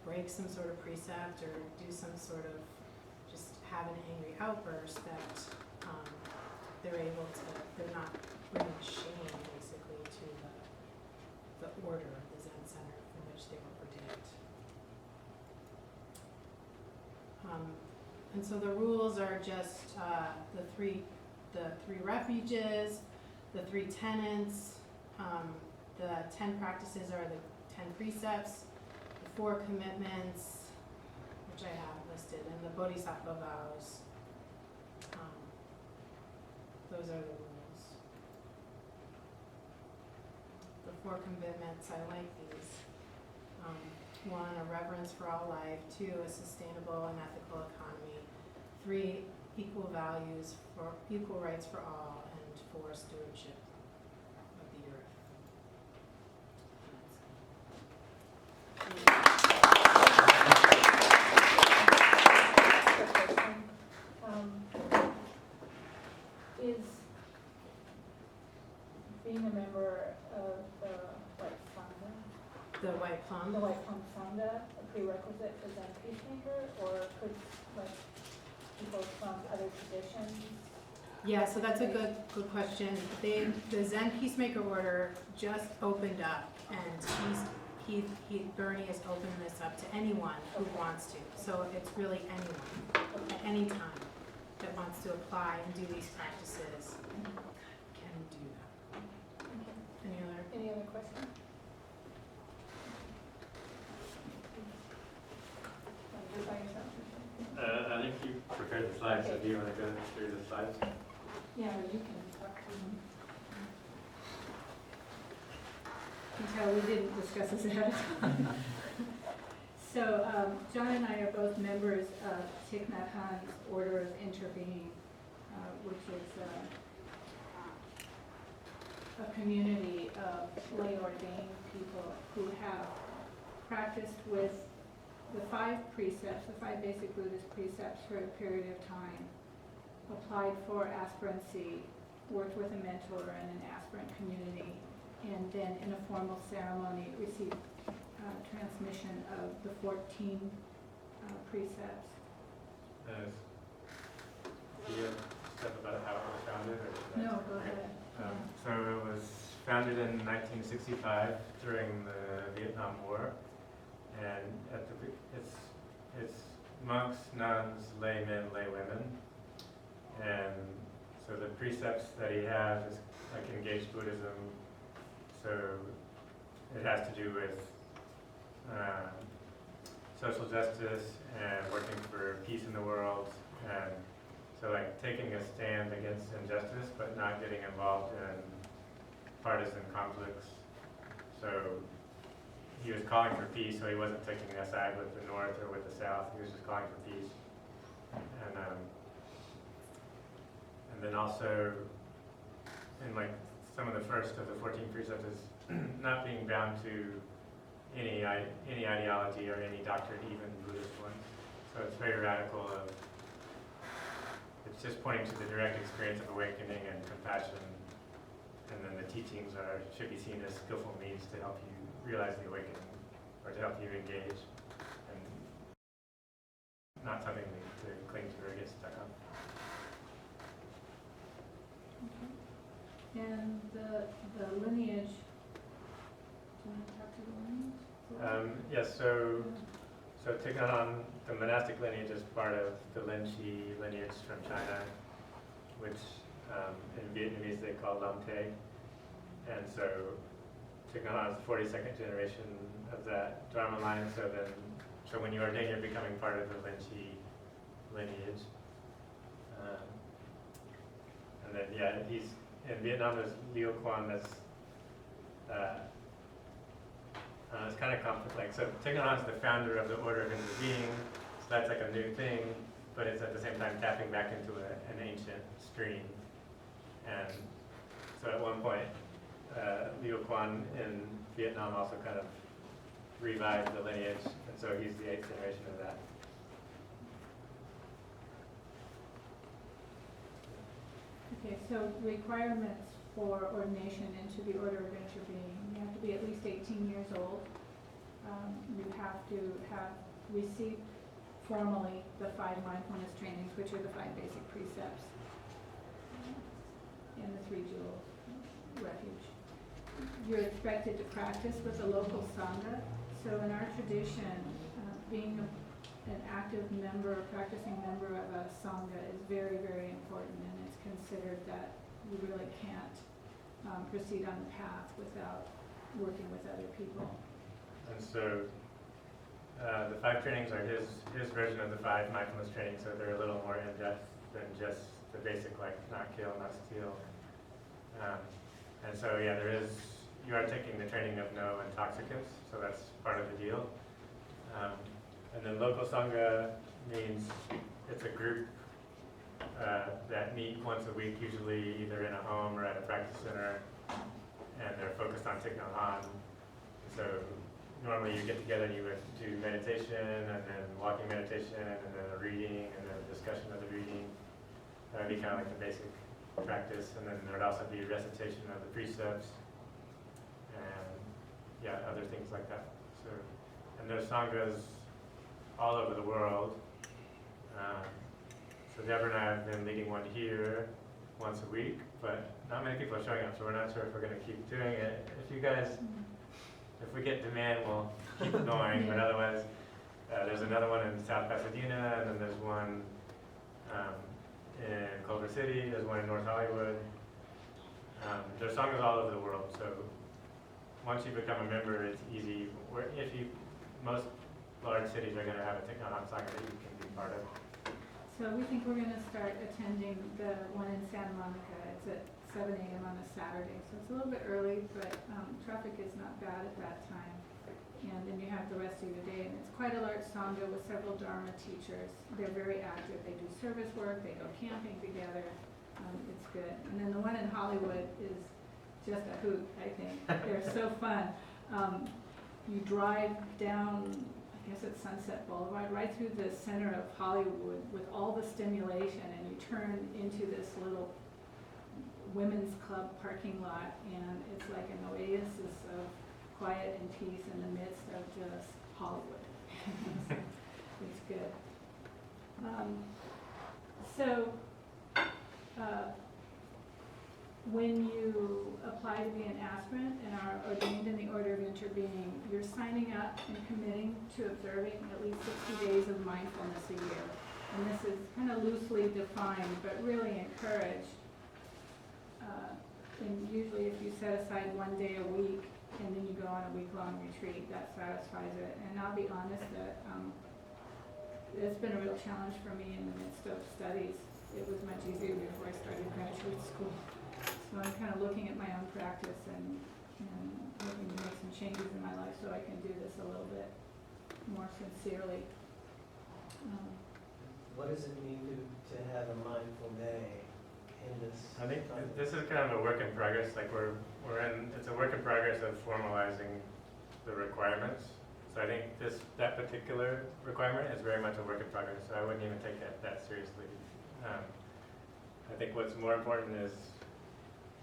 S2: break some sort of precept or do some sort of just have an angry outburst, that they're not bringing shame basically to the order of the Zen Center from which they were ordained. And so the rules are just the three refuges, the 3 tenets, the 10 practices are the 10 precepts, the 4 commitments, which I have listed, and the Bodhisattva vows. Those are the rules. The 4 commitments, I like these. 1, a reverence for all life. 2, a sustainable and ethical economy. 3, equal values for equal rights for all. And 4, stewardship of the earth.
S1: Is being a member of the White Sangha,
S2: The White Plum.
S1: the White Plum Sangha, a prerequisite for Zen Peacemaker, or could like people from other traditions?
S2: Yeah, so that's a good question. The Zen Peacemaker Order just opened up, and Bernie has opened this up to anyone who wants to. So it's really anyone at any time that wants to apply and do these practices can do that.
S1: Any other questions? Do it by yourself.
S6: I think you prepared the slides, so do you want to go through the slides?
S1: Yeah, you can talk to them. You can tell we didn't discuss this ahead of time. So John and I are both members of Thich Nhat Hanh's Order of Interbeing, which is a community of lay ordained people who have practiced with the 5 precepts, the 5 basic Buddhist precepts for a period of time, applied for aspirancy, worked with a mentor and an aspirant community, and then in a formal ceremony received transmission of the 14 precepts.
S6: Do you stuff about how it was founded? Or
S1: No, go ahead.
S6: So it was founded in 1965 during the Vietnam War, and it's monks, nuns, laymen, laywomen, and so the precepts that he has is like engaged Buddhism. So it has to do with social justice and working for peace in the world, and so like taking a stand against injustice but not getting involved in partisan conflicts. So he was calling for peace, so he wasn't taking a side with the North or with the South. He was just calling for peace. And then also in like some of the first of the 14 precepts is not being bound to any ideology or any doctrine, even Buddhist ones. So it's very radical. It's just pointing to the direct experience of awakening and compassion, and then the teachings should be seen as skillful means to help you realize the awakening, or to help you engage, and not something to cling to or get stuck on.
S1: Okay. And the lineage. Do you want to talk to the lineage?
S6: Yes, so Thich Nhat Hanh, the monastic lineage is part of the Lin Chi lineage from China, which in Vietnamese they call Lam Te. And so Thich Nhat Hanh is the 42nd generation of that Dharma line. So when you ordain, you're becoming part of the Lin Chi lineage. And then he's in Vietnam. There's Liu Quan. It's kind of complex. Like, so Thich Nhat Hanh is the founder of the Order of Interbeing, so that's like a new thing, but it's at the same time tapping back into an ancient stream. And so at one point, Liu Quan in Vietnam also kind of revived the lineage, and so he's the 8th generation of that.
S1: Okay, so requirements for ordination into the Order of Interbeing. You have to be at least 18 years old. You have to have received formally the 5 mindfulness trainings, which are the 5 basic precepts, and the 3 jewel refuge. You're expected to practice with a local sangha. So in our tradition, being an active member, practicing member of a Sangha is very, very important, and it's considered that you really can't proceed on the path without working with other people.
S6: And so the 5 trainings are his version of the 5 mindfulness trainings, so they're a little more in-depth than just the basic, like not kill, not steal. And so, yeah, you are taking the training of no intoxicants, so that's part of the deal. And then local Sangha means it's a group that meet once a week, usually either in a home or at a practice center, and they're focused on Thich Nhat Hanh. So normally you get together and you would do meditation, and then walking meditation, and then a reading, and then a discussion of the reading. That would be kind of like the basic practice, and then there would also be recitation of the precepts, and yeah, other things like that. So, and there's Sanghas all over the world. So Deborah and I have been leading one here once a week, but not many people are showing up, so we're not sure if we're going to keep doing it. If we get demand, we'll keep going, but otherwise, there's another one in South Pasadena, and then there's one in Culver City, there's one in North Hollywood. There's Sanghas all over the world, so once you become a member, it's easy. Most large cities are going to have a Thich Nhat Hanh Sangha that you can be part of.
S1: So we think we're going to start attending the one in Santa Monica. It's at 7 a.m. on a Saturday, so it's a little bit early, but traffic is not bad at that time. And then you have the rest of your day, and it's quite a large Sangha with several Dharma teachers. They're very active. They do service work. They go camping together. It's good. And then the one in Hollywood is just a hoot, I think. They're so fun. You drive down, I guess it's Sunset Boulevard, right through the center of Hollywood with all the stimulation, and you turn into this little women's club parking lot, and it's like an oasis of quiet and peace in the midst of just Hollywood. It's good. When you apply to be an aspirant and are ordained in the Order of Interbeing, you're signing up and committing to observing at least 60 days of mindfulness a year. And this is kind of loosely defined, but really encouraged. And usually if you set aside 1 day a week and then you go on a week-long retreat, that satisfies it. And I'll be honest that it's been a real challenge for me in the midst of studies. It was much easier before I started graduate school. So I'm kind of looking at my own practice and looking to make some changes in my life so I can do this a little bit more sincerely.
S5: What does it mean to have a mindful day in this?
S6: I think this is kind of a work in progress. Like it's a work in progress of formalizing the requirements. So I think that particular requirement is very much a work in progress. So I wouldn't even take that seriously. I think what's more important is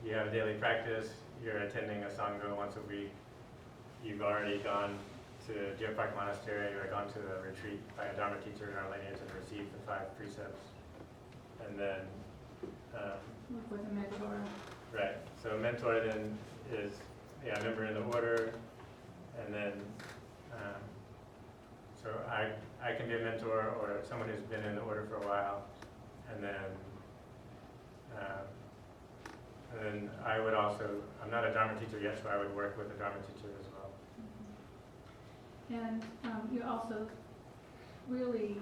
S6: you have a daily practice. You're attending a Sangha once a week. You've already gone to Deer Park Monastery or gone to a retreat by a Dharma teacher in our lineage and received the 5 precepts. And then
S1: Work with a mentor.
S6: right. So a mentor then is a member in the order, and then so I can be a mentor or someone who's been in the order for a while, and then I would also, I'm not a Dharma teacher yet, so I would work with a Dharma teacher as well.
S1: And you're also really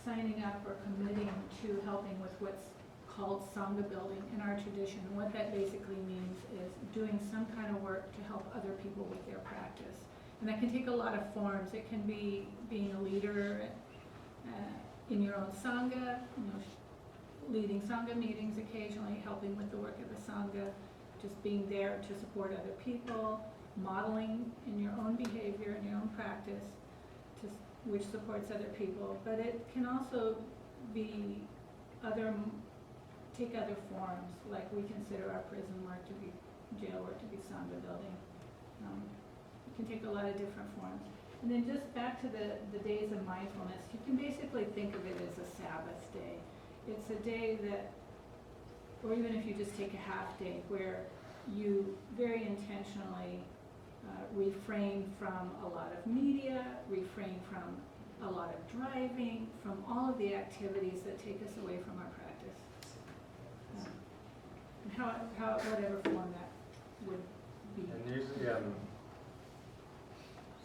S1: signing up or committing to helping with what's called Sangha building in our tradition. What that basically means is doing some kind of work to help other people with their practice. And that can take a lot of forms. It can be being a leader in your own Sangha, leading Sangha meetings occasionally, helping with the work of the Sangha, just being there to support other people, modeling in your own behavior, in your own practice, which supports other people. But it can also be take other forms, like we consider our prison work to be, jail work to be Sangha building. It can take a lot of different forms. And then just back to the days of mindfulness, you can basically think of it as a Sabbath day. It's a day that, or even if you just take a half day, where you very intentionally refrain from a lot of media, refrain from a lot of driving, from all of the activities that take us away from our practice. And how, whatever form that would be.
S6: And usually,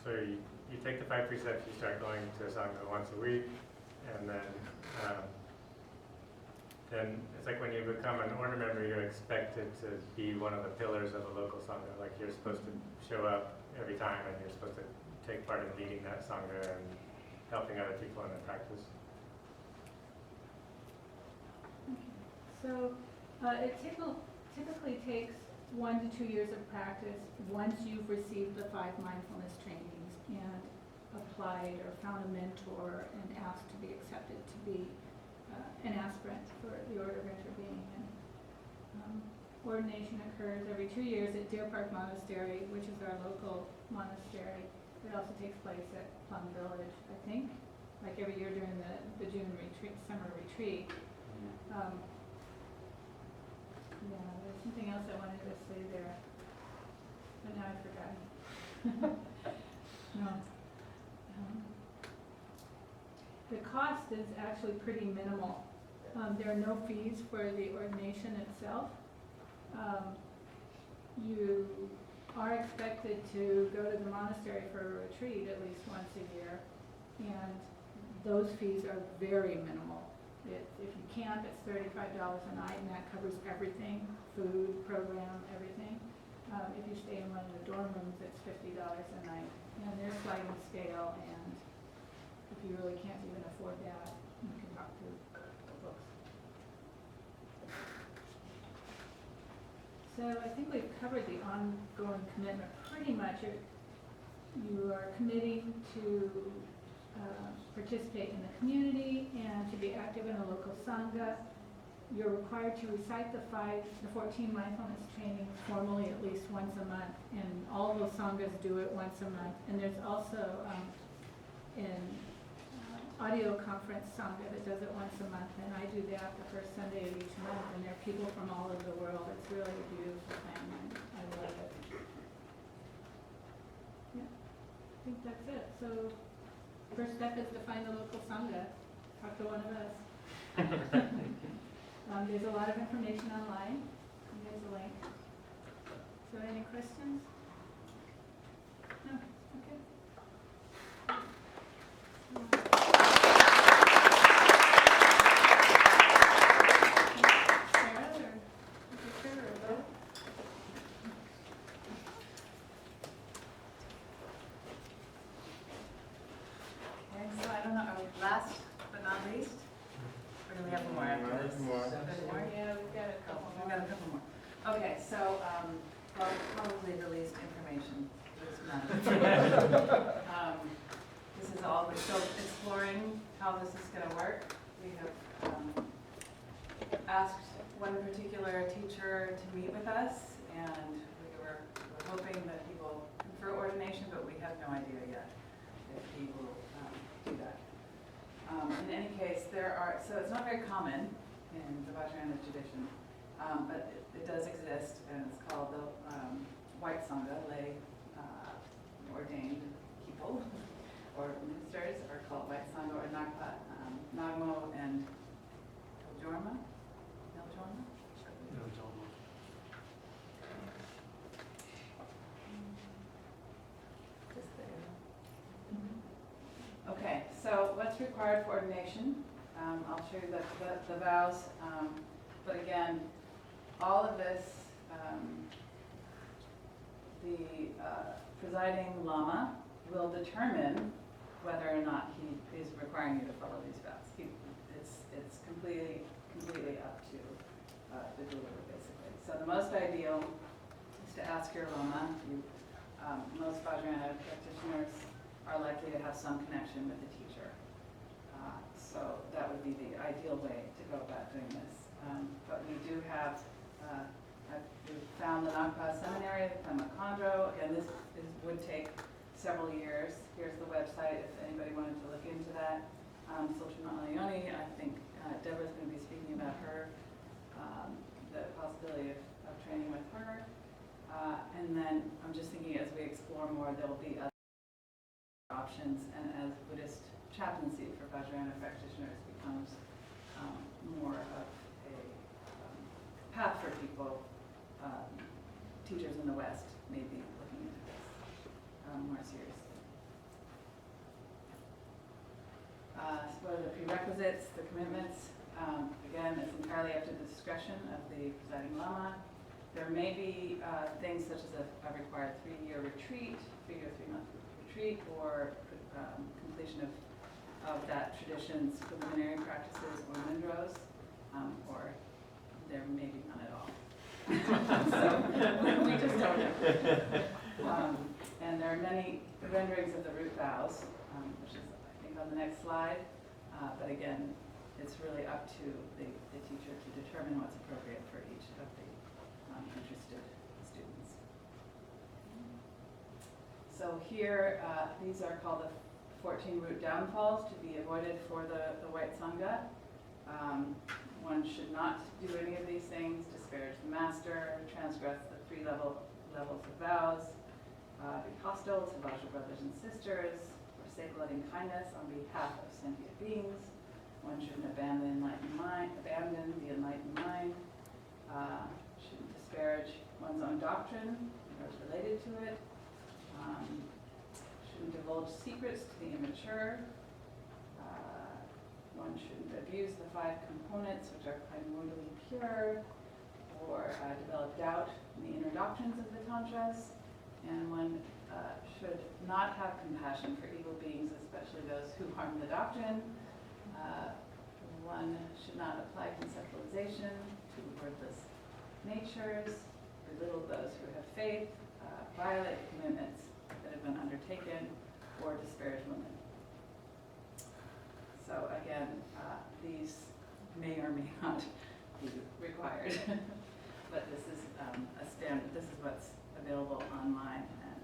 S6: so you take the 5 precepts, you start going to a Sangha once a week, and then it's like when you become an order member, you're expected to be one of the pillars of a local Sangha. Like you're supposed to show up every time, and you're supposed to take part in leading that Sangha and helping other people in their practice.
S1: So it typically takes 1 to 2 years of practice once you've received the 5 mindfulness trainings and applied or found a mentor and asked to be accepted to be an aspirant for the order of interbeing. And ordination occurs every 2 years at Deer Park Monastery, which is our local monastery. It also takes place at Plum Village, I think, like every year during the June retreat, summer retreat. Yeah, there's something else I wanted to say there, but now I've forgotten. No. The cost is actually pretty minimal. There are no fees for the ordination itself. You are expected to go to the monastery for a retreat at least once a year, and those fees are very minimal. If you camp, it's $35 a night, and that covers everything, food, program, everything. If you stay in one of the dorm rooms, it's $50 a night, and they're sliding scale, and if you really can't even afford that, you can talk to the books. So I think we've covered the ongoing commitment pretty much. You are committing to participate in the community and to be active in a local Sangha. You're required to recite the 14 mindfulness trainings formally at least once a month, and all those Sanghas do it once a month. And there's also an audio conference Sangha that does it once a month, and I do that the first Sunday of each month, and there are people from all over the world. It's really a beautiful thing, and I love it. Yeah, I think that's it. So first step is to find a local Sangha. Talk to one of us. There's a lot of information online. There's a link. So any questions? No? Okay. Sarah, or Victor, or both?
S11: Okay, so I don't know, last but not least, or do we have one more after this?
S8: More.
S11: More?
S1: Yeah, we've got a couple more.
S11: We've got a couple more. Okay, so, well, probably the least information is none. This is all, we're still exploring how this is gonna work. We have, asked one particular teacher to meet with us, and we're hoping that he will confer ordination, but we have no idea yet if he will do that. In any case, so it's not very common in the Vajrayana tradition, but it does exist, and it's called the White Sangha, lay ordained people or ministers are called White Sangha or Nagmo and Niljorma. Just there. Okay, so what's required for ordination? I'll show you the vows, but again, all of this, the presiding lama will determine whether or not he is requiring you to follow these vows. It's completely up to the guru, basically. So the most ideal is to ask your lama. Most Vajrayana practitioners are likely to have some connection with the teacher. So that would be the ideal way to go about doing this. But we do have, we've found the Nagpa Seminary, the Makandro. Again, this would take several years. Here's the website if anybody wanted to look into that. Sultan Alayoni, I think Deborah's going to be speaking about her, the possibility of training with her. And then I'm just thinking as we explore more, there will be other options, and as Buddhist chaplaincy for Vajrayana practitioners becomes more of a path for people. Teachers in the West may be looking into this more seriously. What are the prerequisites, the commitments? Again, it's entirely up to the discretion of the presiding lama. There may be things such as a required 3-year retreat, 3-month retreat, or completion of that tradition's preliminary practices or mindros, or there may be none at all. So we just don't know. And there are many renderings of the root vows, which is, I think, on the next slide. But again, it's really up to the teacher to determine what's appropriate for each of the interested students. So here, these are called the 14 root downfalls to be avoided for the white Sangha. One should not do any of these things: disparage the master, transgress the 3 levels of vows, be hostile to Vajra brothers and sisters, forsake loving kindness on behalf of sentient beings. One shouldn't abandon the enlightened mind, shouldn't disparage one's own doctrine and those related to it, shouldn't divulge secrets to the immature. One shouldn't abuse the 5 components, which are primordially pure, or develop doubt in the inner doctrines of the tantras. And one should not have compassion for evil beings, especially those who harm the doctrine. One should not apply conceptualization to wordless natures, belittle those who have faith, violate commitments that have been undertaken, or disparage women. So again, these may or may not be required, but this is a standard. This is what's available online. And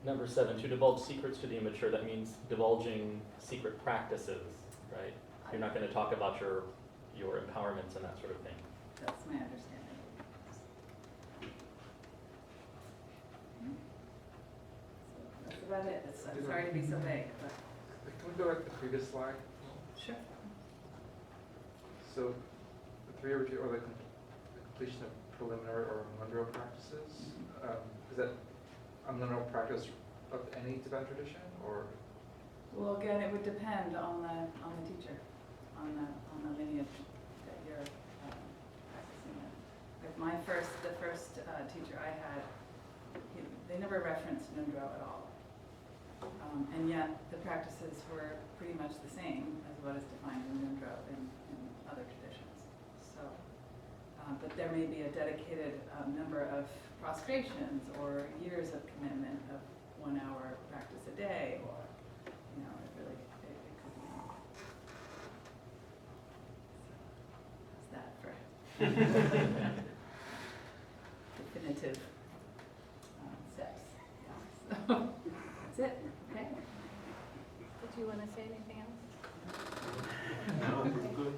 S4: Number 7, to divulge secrets to the immature. That means divulging secret practices, right? You're not going to talk about your empowerments and that sort of thing.
S11: that's my understanding. So that's about it. I'm sorry to be so vague, but
S12: Can we go back to the previous slide?
S11: sure.
S12: So the 3-year retreat, or the completion of preliminary or mandro practices, is that a mandro practice of any Tibetan tradition, or?
S11: Well, again, it would depend on the teacher, on the lineage that you're practicing in. Like the first teacher I had, they never referenced Nundro at all. And yet the practices were pretty much the same as what is defined in Nundro in other traditions. So, but there may be a dedicated number of prostrations or years of commitment of 1 hour practice a day, or it really it could be more. So, how's that for definitive steps? Yeah. So that's it. Okay.
S1: Did you want to say anything else?
S8: No, good.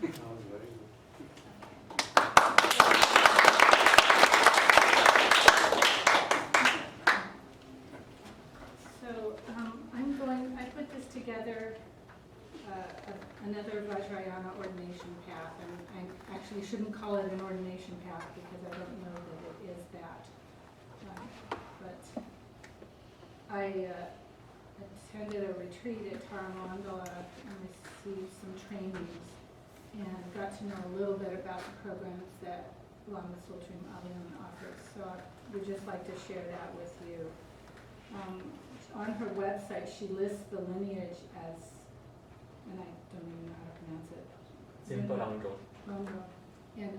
S8: That was very good.
S1: So I put this together, another Vajrayana ordination path, and I actually shouldn't call it an ordination path because I don't know that it is that. But I attended a retreat at Taramandala and received some trainings and got to know a little bit about the programs that Lama Tsultrim Aliam offers. So I would just like to share that with you. On her website, she lists the lineage as, and I don't even know how to pronounce it.
S4: Zinpa
S1: Rangro. And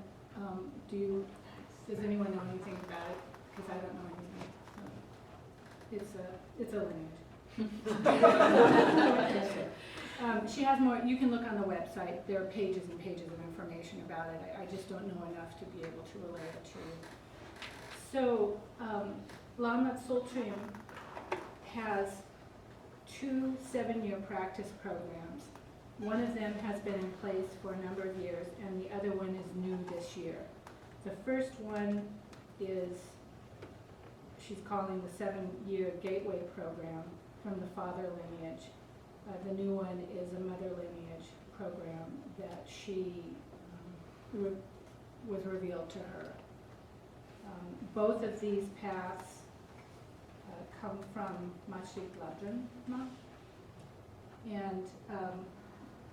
S1: does anyone know anything about it? Because I don't know anything. So it's a lineage. She has more. You can look on the website. There are pages and pages of information about it. I just don't know enough to be able to relay it to you. So Lama Tsultrim has 2 7-year practice programs. One of them has been in place for a number of years, and the other one is new this year. The first one is, she's calling the 7-year Gateway program from the father lineage. The new one is a mother lineage program that she was revealed to her. Both of these paths come from Machi Labdranma, and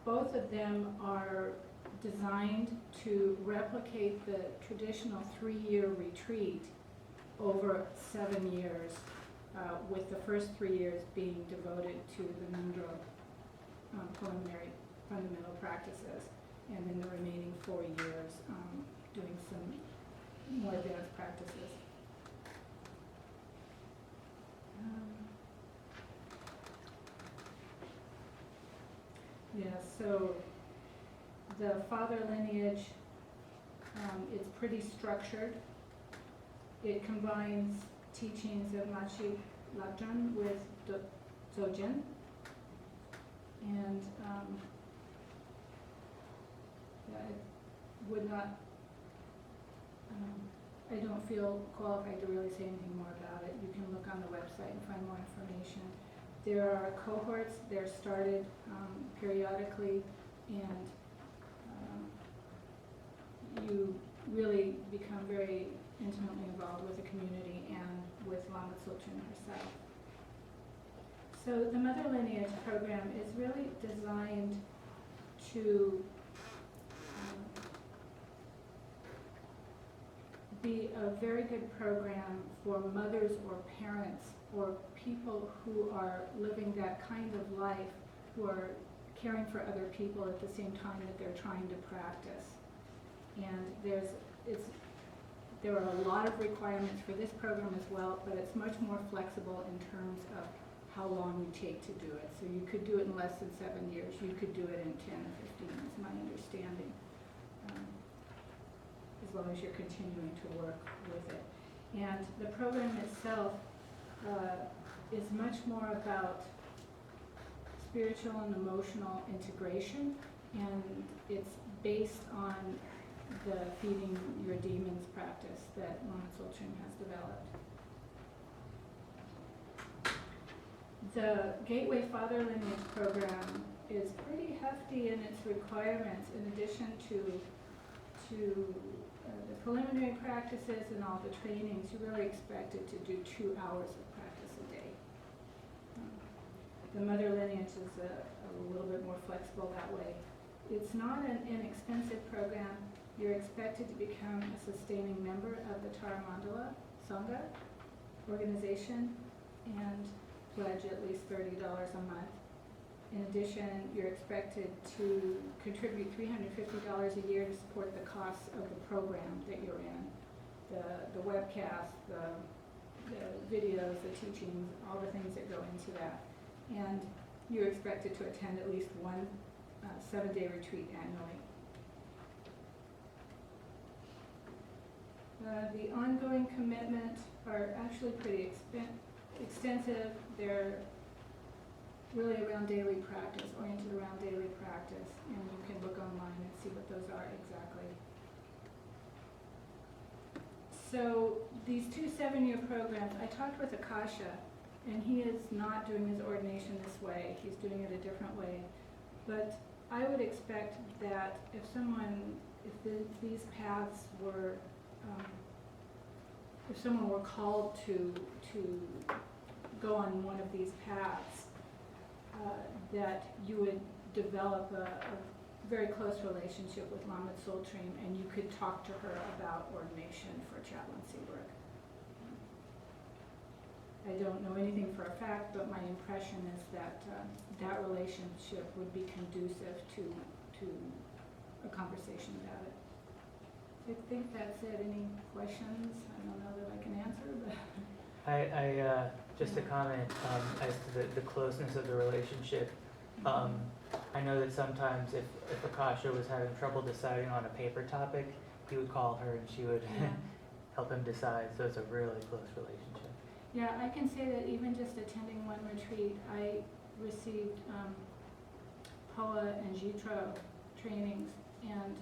S1: both of them are designed to replicate the traditional 3-year retreat over 7 years, with the first 3 years being devoted to the Nundro preliminary fundamental practices, and then the remaining 4 years doing some more advanced practices. Yeah, so the father lineage, it's pretty structured. It combines teachings of Machi Labdran with Dzogchen, and yeah, I would not, I don't feel qualified to really say anything more about it. You can look on the website and find more information. There are cohorts, they're started periodically, and you really become very intimately involved with the community and with Lama Tsultrim herself. So the Mother Lineage program is really designed to be a very good program for mothers or parents or people who are living that kind of life, who are caring for other people at the same time that they're trying to practice. And there are a lot of requirements for this program as well, but it's much more flexible in terms of how long you take to do it. So you could do it in less than 7 years. You could do it in 10 or 15, is my understanding, as long as you're continuing to work with it. And the program itself is much more about spiritual and emotional integration, and it's based on the Feeding Your Demons practice that Lama Tsultrim has developed. The Gateway Father Lineage program is pretty hefty in its requirements. In addition to the preliminary practices and all the trainings, you're really expected to do 2 hours of practice a day. The Mother Lineage is a little bit more flexible that way. It's not an inexpensive program. You're expected to become a sustaining member of the Taramandala Sangha organization and pledge at least $30 a month. In addition, you're expected to contribute $350 a year to support the costs of the program that you're in. The webcast, the videos, the teachings, all the things that go into that. And you're expected to attend at least one 7-day retreat annually. The ongoing commitments are actually pretty extensive. They're really around daily practice, oriented around daily practice, and you can look online and see what those are exactly. So these 2 7-year programs, I talked with Akasha, and he is not doing his ordination this way. He's doing it a different way. But I would expect that if these paths were, if someone were called to go on one of these paths, that you would develop a very close relationship with Lama Tsultrim, and you could talk to her about ordination for chaplaincy work. I don't know anything for a fact, but my impression is that that relationship would be conducive to a conversation about it. I think that's it. Any questions? I don't know that I can answer, but.
S13: I just a comment as to the closeness of the relationship. I know that sometimes if Akasha was having trouble deciding on a paper topic, he would call her and she would help him decide. So it's a really close relationship.
S1: Yeah, I can say that even just attending one retreat, I received Poa and Jitro trainings, and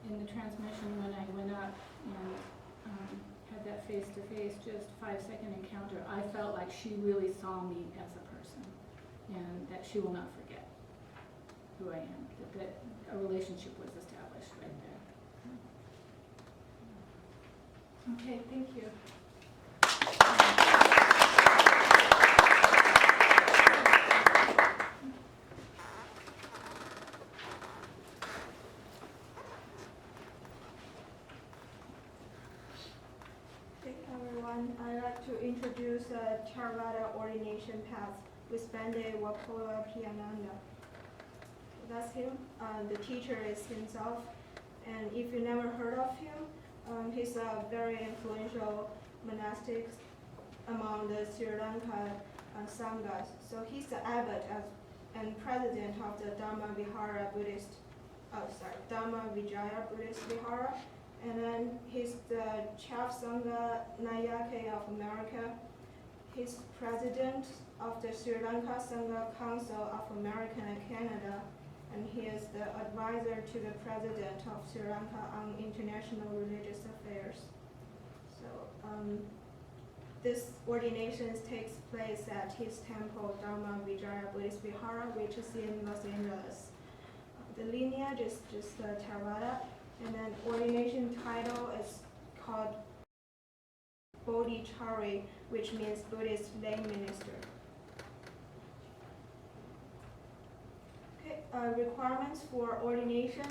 S1: in the transmission when I went up and had that face-to-face, just 5-second encounter, I felt like she really saw me as a person. and that she will not forget who I am, that a relationship was established right there. Okay, thank you.
S14: Hey everyone, I'd like to introduce Theravada ordination path with Bande Wapola Piyananda. That's him. The teacher is himself, and if you never heard of him, he's a very influential monastic among the Sri Lanka Sanghas. So he's the abbot and president of the Dhamma Vijaya Buddhist Vihara. And then he's the Chief Sangha Nayake of America. He's president of the Sri Lanka Sangha Council of America and Canada. And he is the advisor to the president of Sri Lanka on international religious affairs. So this ordination takes place at his temple, Dhamma Vijaya Buddhist Vihara, which is in Los Angeles. The lineage is just Theravada. And then ordination title is called Bodhichari, which means Buddhist lay minister. Okay, requirements for ordination.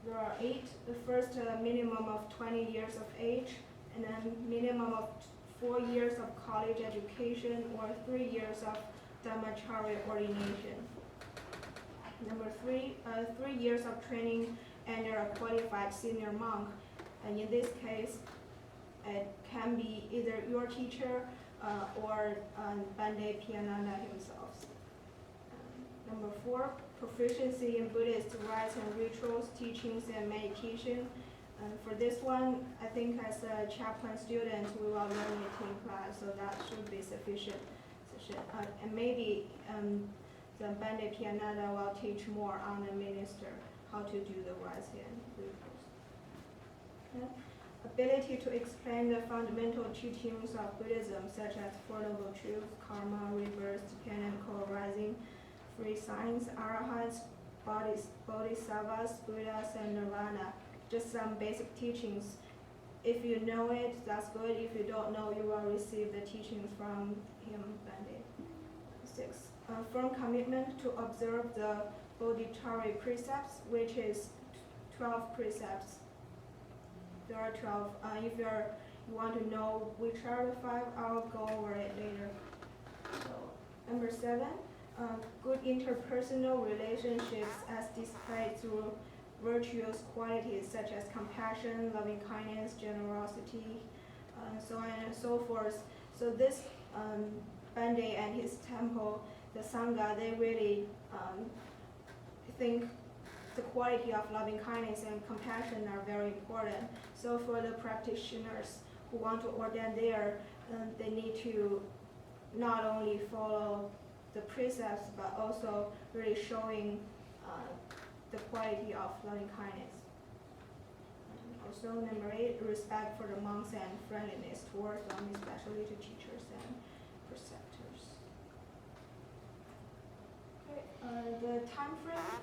S14: There are 8. The first, minimum of 20 years of age, and then minimum of 4 years of college education or 3 years of Dhammachari ordination. Number 3, 3 years of training under a qualified senior monk, and in this case, it can be either your teacher or Bande Piyananda himself. Number 4, proficiency in Buddhist rites and rituals, teachings, and meditation. For this one, I think as a chaplain student, we will learn it in class, so that should be sufficient. And maybe the Bande Piyananda will teach more on the minister, how to do the rites and rituals. Okay. Ability to explain the fundamental teachings of Buddhism, such as Four Noble Truths, karma, rebirth, dependent co-arising, three signs, arahats, bodhisattvas, Buddhas, and nirvana. Just some basic teachings. If you know it, that's good. If you don't know, you will receive the teachings from him, Bande. 6. Firm commitment to observe the Bodhichari precepts, which is 12 precepts. There are 12. If you want to know which are the 5, I'll go over it later. So, number 7, good interpersonal relationships as displayed through virtuous qualities such as compassion, loving kindness, generosity, so on and so forth. So this Bande and his temple, the Sangha, they really think the quality of loving kindness and compassion are very important. So for the practitioners who want to ordain there, they need to not only follow the precepts, but also really showing the quality of loving kindness. And also number 8, respect for the monks and friendliness towards them, especially to teachers and preceptors. Okay, the time frame.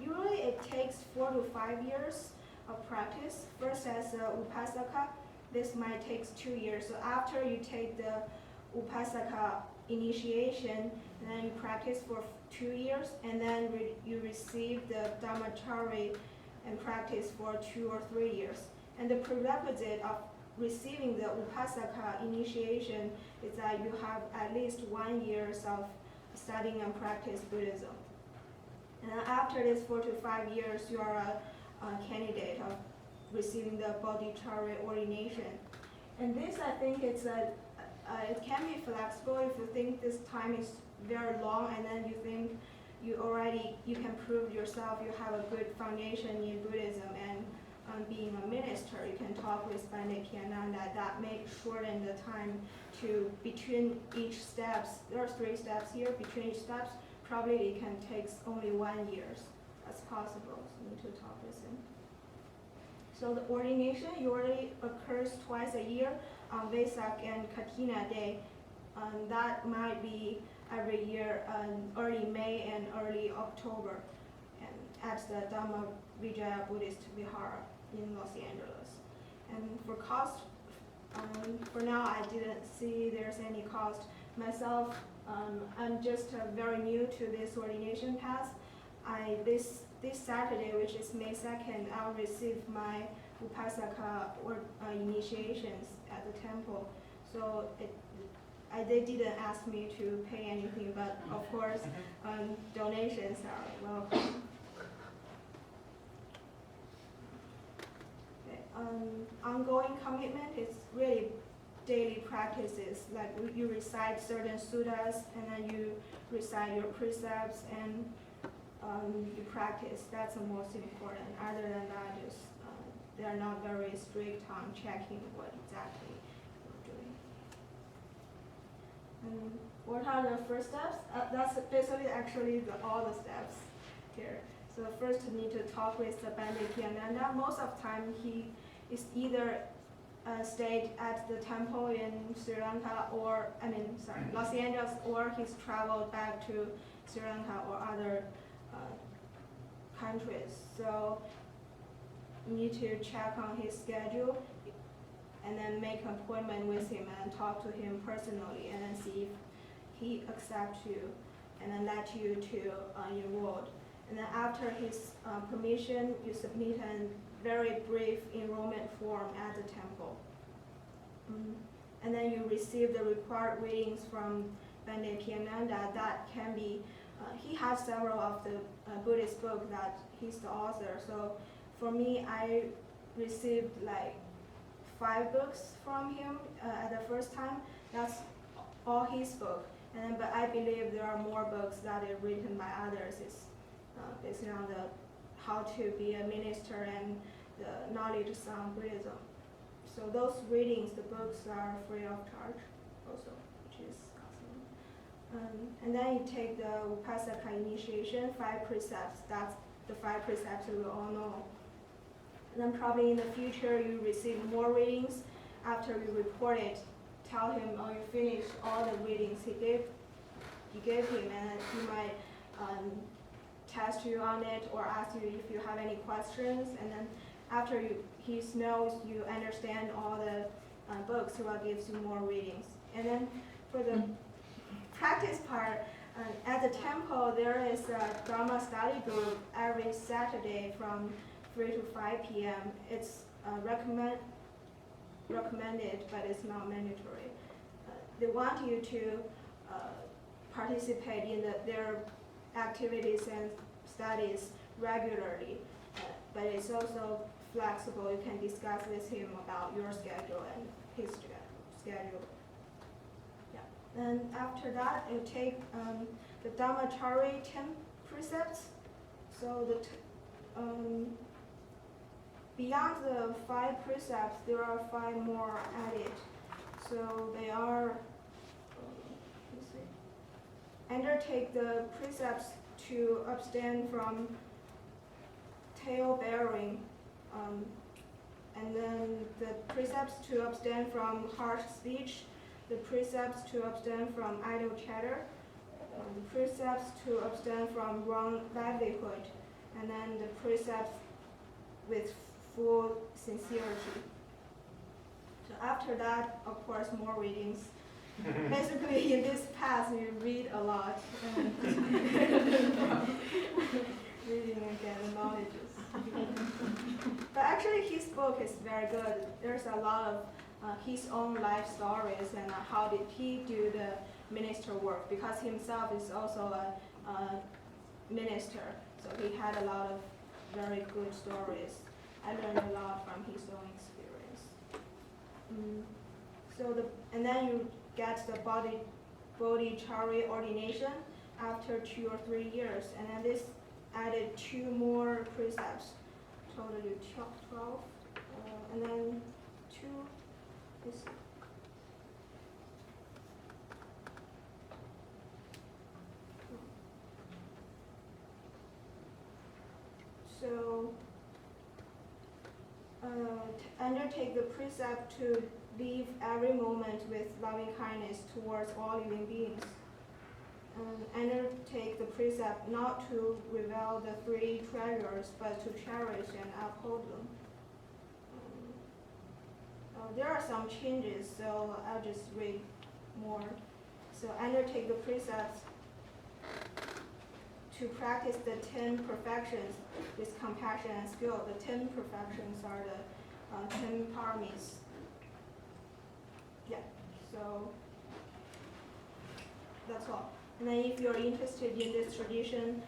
S14: Usually it takes 4 to 5 years of practice. First as Upasaka, this might take 2 years. So after you take the Upasaka initiation, and then you practice for 2 years, and then you receive the Dhammachari and practice for 2 or 3 years. And the prerequisite of receiving the Upasaka initiation is that you have at least 1 year of studying and practice Buddhism. And after this 4 to 5 years, you are a candidate of receiving the Bodhichari ordination. And this, I think, it can be flexible if you think this time is very long, and then you think you can prove yourself, you have a good foundation in Buddhism, and being a minister, you can talk with Bande Piyananda. That may shorten the time to between each steps. There are 3 steps here. Between each steps, probably it can take only 1 year. That's possible. So you need to talk with him. So the ordination usually occurs twice a year on Vesak and Katina Day. That might be every year, early May and early October, and at the Dhamma Vijaya Buddhist Vihara in Los Angeles. And for cost, for now I didn't see there's any cost. Myself, I'm just very new to this ordination path. This Saturday, which is May 2nd, I'll receive my Upasaka initiations at the temple. So they didn't ask me to pay anything, but of course, donations are welcome. Ongoing commitment is really daily practices, like you recite certain suttas, and then you recite your precepts, and you practice. That's the most important. Other than that, just they're not very strict on checking what exactly you're doing. And what are the first steps? That's basically actually all the steps here. So first you need to talk with the Pandit Piyananda. Most of the time he is either stayed at the temple in Sri Lanka Los Angeles, or he's traveled back to Sri Lanka or other countries. So you need to check on his schedule and then make an appointment with him and talk to him personally, and then see if he accepts you, and then let you to enroll. And then after his permission, you submit a very brief enrollment form at the temple. And then you receive the required readings from Pandit Piyananda. That can be, he has several of the Buddhist books that he's the author. So for me, I received like 5 books from him at the first time. That's all his book. But I believe there are more books that are written by others. It's based on the how to be a minister and the knowledge on Buddhism. So those readings, the books are free of charge also, which is awesome. And then you take the Upasaka initiation, 5 precepts. That's the 5 precepts we all know. And then probably in the future you receive more readings. After you report it, tell him, oh, you finished all the readings he gave him, and he might test you on it or ask you if you have any questions. And then after he knows you understand all the books, he will give you more readings. And then for the practice part, at the temple there is a Dharma study group every Saturday from 3 to 5 p.m. It's recommended, but it's not mandatory. They want you to participate in their activities and studies regularly, but it's also flexible. You can discuss with him about your schedule and his schedule. Yeah. And after that, you take the Dhammacharya 10 precepts. So beyond the 5 precepts, there are 5 more added. So they are, let's see, undertake the precepts to abstain from tale bearing, and then the precepts to abstain from harsh speech, the precepts to abstain from idle chatter, the precepts to abstain from wrong livelihood, and then the precepts with full sincerity. So after that, of course, more readings. Basically, in this path, you read a lot. Reading again, the knowledges. But actually, his book is very good. There's a lot of his own life stories and how did he do the minister work, because himself is also a minister. So he had a lot of very good stories. I learned a lot from his own experience. And then you get the Bodhicharya ordination after 2 or 3 years, and then this added 2 more precepts, totally 12, and then 2. Let's see. So undertake the precept to live every moment with loving kindness towards all living beings. Undertake the precept not to reveal the three treasures, but to cherish and uphold them. There are some changes, so I'll just read more. So undertake the precepts to practice the 10 perfections with compassion and skill. The 10 perfections are the 10 paramis. Yeah, so that's all. And then if you're interested in this tradition,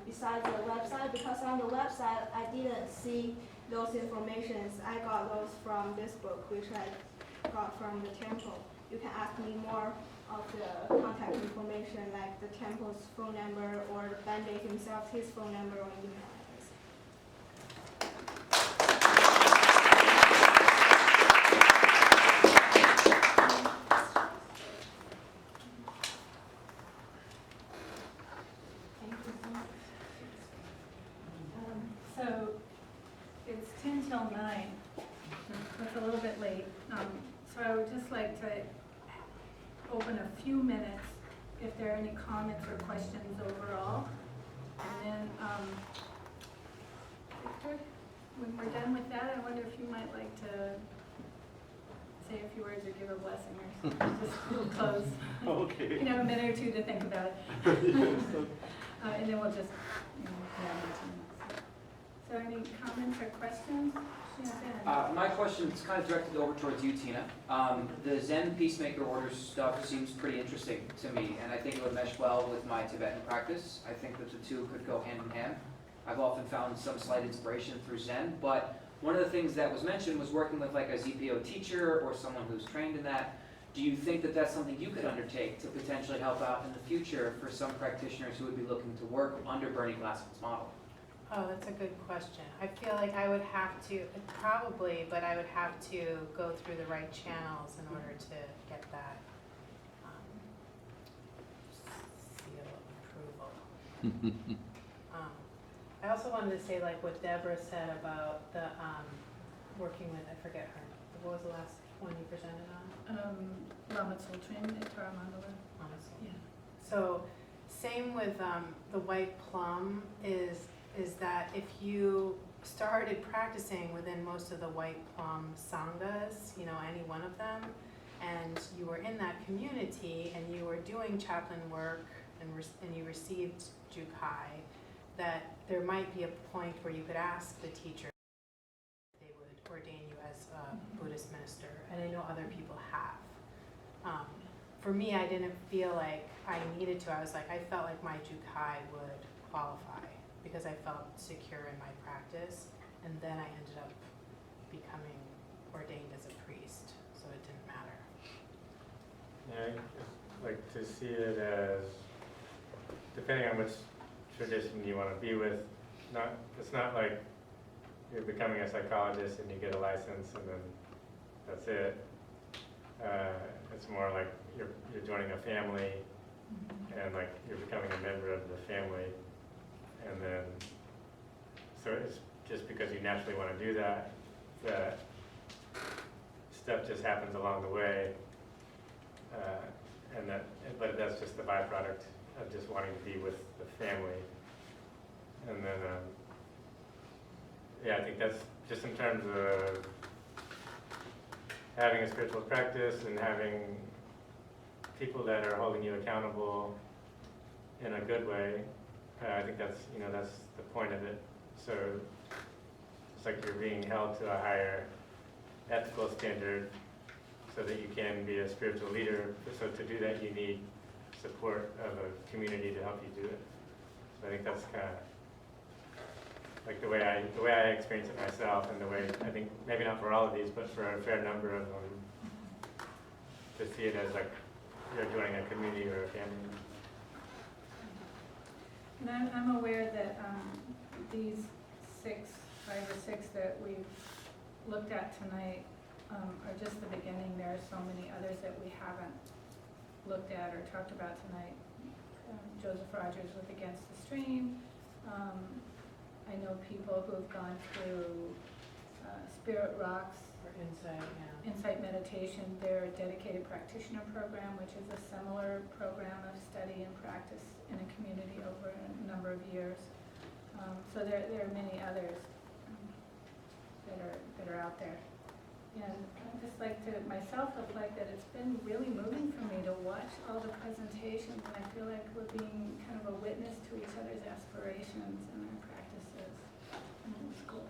S14: besides the website, because on the website I didn't see those informations. I got those from this book, which I got from the temple. You can ask me more of the contact information, like the temple's phone number, or Bande himself, his phone number or email address.
S1: So it's 10 till 9. It's a little bit late. So I would just like to open a few minutes if there are any comments or questions overall. And then, Victor, when we're done with that, I wonder if you might like to say a few words or give a blessing or something. Just close.
S15: Okay.
S1: You know, a minute or two to think about it. And then we'll just, So any comments or questions? Yeah, Ben.
S7: My question is kind of directed over towards you, Tina. The Zen Peacemaker Orders stuff seems pretty interesting to me, and I think it would mesh well with my Tibetan practice. I think that the two could go hand in hand. I've often found some slight inspiration through Zen, but one of the things that was mentioned was working with like a ZPO teacher or someone who's trained in that. Do you think that that's something you could undertake to potentially help out in the future for some practitioners who would be looking to work under Bernie Glassman's model?
S2: Oh, that's a good question. I feel like I would have to, probably, but I would have to go through the right channels in order to get that seal of approval. I also wanted to say, like what Deborah said about the working with, I forget her, what was the last one you presented on?
S1: Lama Tsultrim at Taramandala.
S2: Lama Tsultrim.
S1: Yeah.
S2: So same with the white plum is that if you started practicing within most of the white plum sanghas, you know, any one of them, and you were in that community and you were doing chaplain work and you received jukai, that there might be a point where you could ask the teacher if they would ordain you as a Buddhist minister, and I know other people have. For me, I didn't feel like I needed to. I felt like my jukai would qualify, because I felt secure in my practice, and then I ended up becoming ordained as a priest, so it didn't matter.
S8: Yeah, I like to see it as, depending on which tradition you want to be with, it's not like you're becoming a psychologist and you get a license and then that's it. It's more like you're joining a family, and like you're becoming a member of the family. And then, so it's just because you naturally want to do that, that stuff just happens along the way, but that's just the byproduct of just wanting to be with the family. And then, yeah, I think that's just in terms of having a spiritual practice and having people that are holding you accountable in a good way. I think that's the point of it. So it's like you're being held to a higher ethical standard so that you can be a spiritual leader. So to do that, you need support of a community to help you do it. So I think that's kind of like the way I experience it myself, and the way I think, maybe not for all of these, but for a fair number of them, to see it as like you're joining a community or a family.
S1: And I'm aware that these 5 or 6 that we've looked at tonight are just the beginning. There are so many others that we haven't looked at or talked about tonight. Joseph Rogers with Against the Stream. I know people who have gone through Spirit Rocks,
S2: For insight, yeah.
S1: Insight Meditation, their dedicated practitioner program, which is a similar program of study and practice in a community over a number of years. So there are many others that are out there. And I just like to, myself, reflect that it's been really moving for me to watch all the presentations, and I feel like we're being kind of a witness to each other's aspirations and our practices. And it's cool.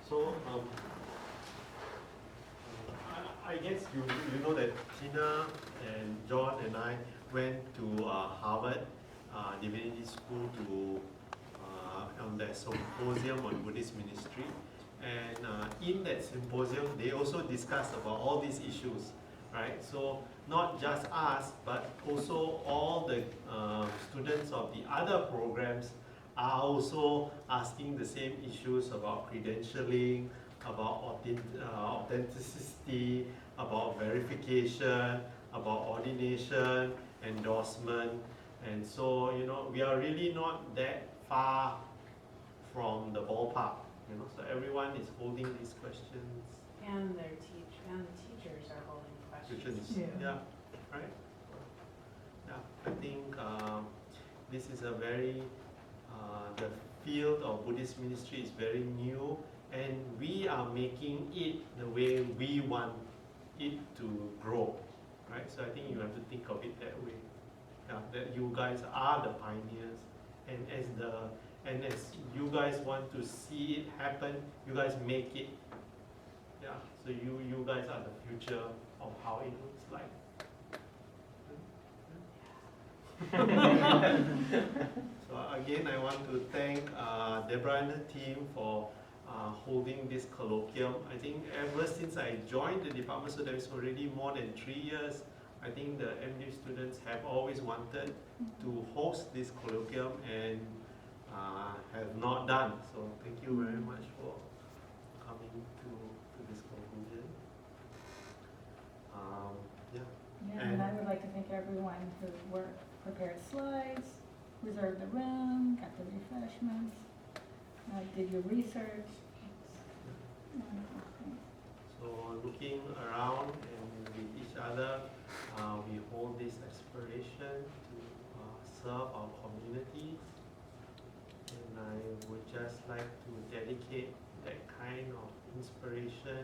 S15: So, I guess you know that Tina and John and I went to Harvard Divinity School to on that symposium on Buddhist ministry, and in that symposium they also discussed about all these issues, right? So not just us, but also all the students of the other programs are also asking the same issues about credentialing, about authenticity, about verification, about ordination, endorsement. And so, you know, we are really not that far from the ballpark, you know, so everyone is holding these questions.
S2: And the teachers are holding questions too.
S15: Yeah, right? Yeah, I think this is a very, the field of Buddhist ministry is very new, and we are making it the way we want it to grow, right? So I think you have to think of it that way. Yeah, that you guys are the pioneers, and as you guys want to see it happen, you guys make it. Yeah, so you guys are the future of how it looks like. So again, I want to thank Deborah and her team for holding this colloquium. I think ever since I joined the department, so there's already more than 3 years, I think the MD students have always wanted to host this colloquium and have not done. So thank you very much for coming to this conclusion.
S1: Yeah, and I would like to thank everyone who worked, prepared slides, reserved the room, got the refreshments, did your research. It's wonderful. Thanks.
S15: So looking around and with each other, we hold this aspiration to serve our communities. And I would just like to dedicate that kind of inspiration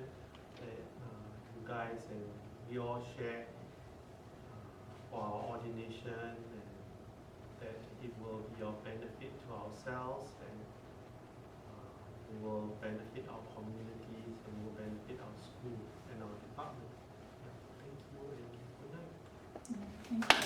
S15: that you guys and we all share for our ordination, and that it will be of benefit to ourselves, and it will benefit our communities, and will benefit our school and our department. Thank you and good night.
S1: Thank you.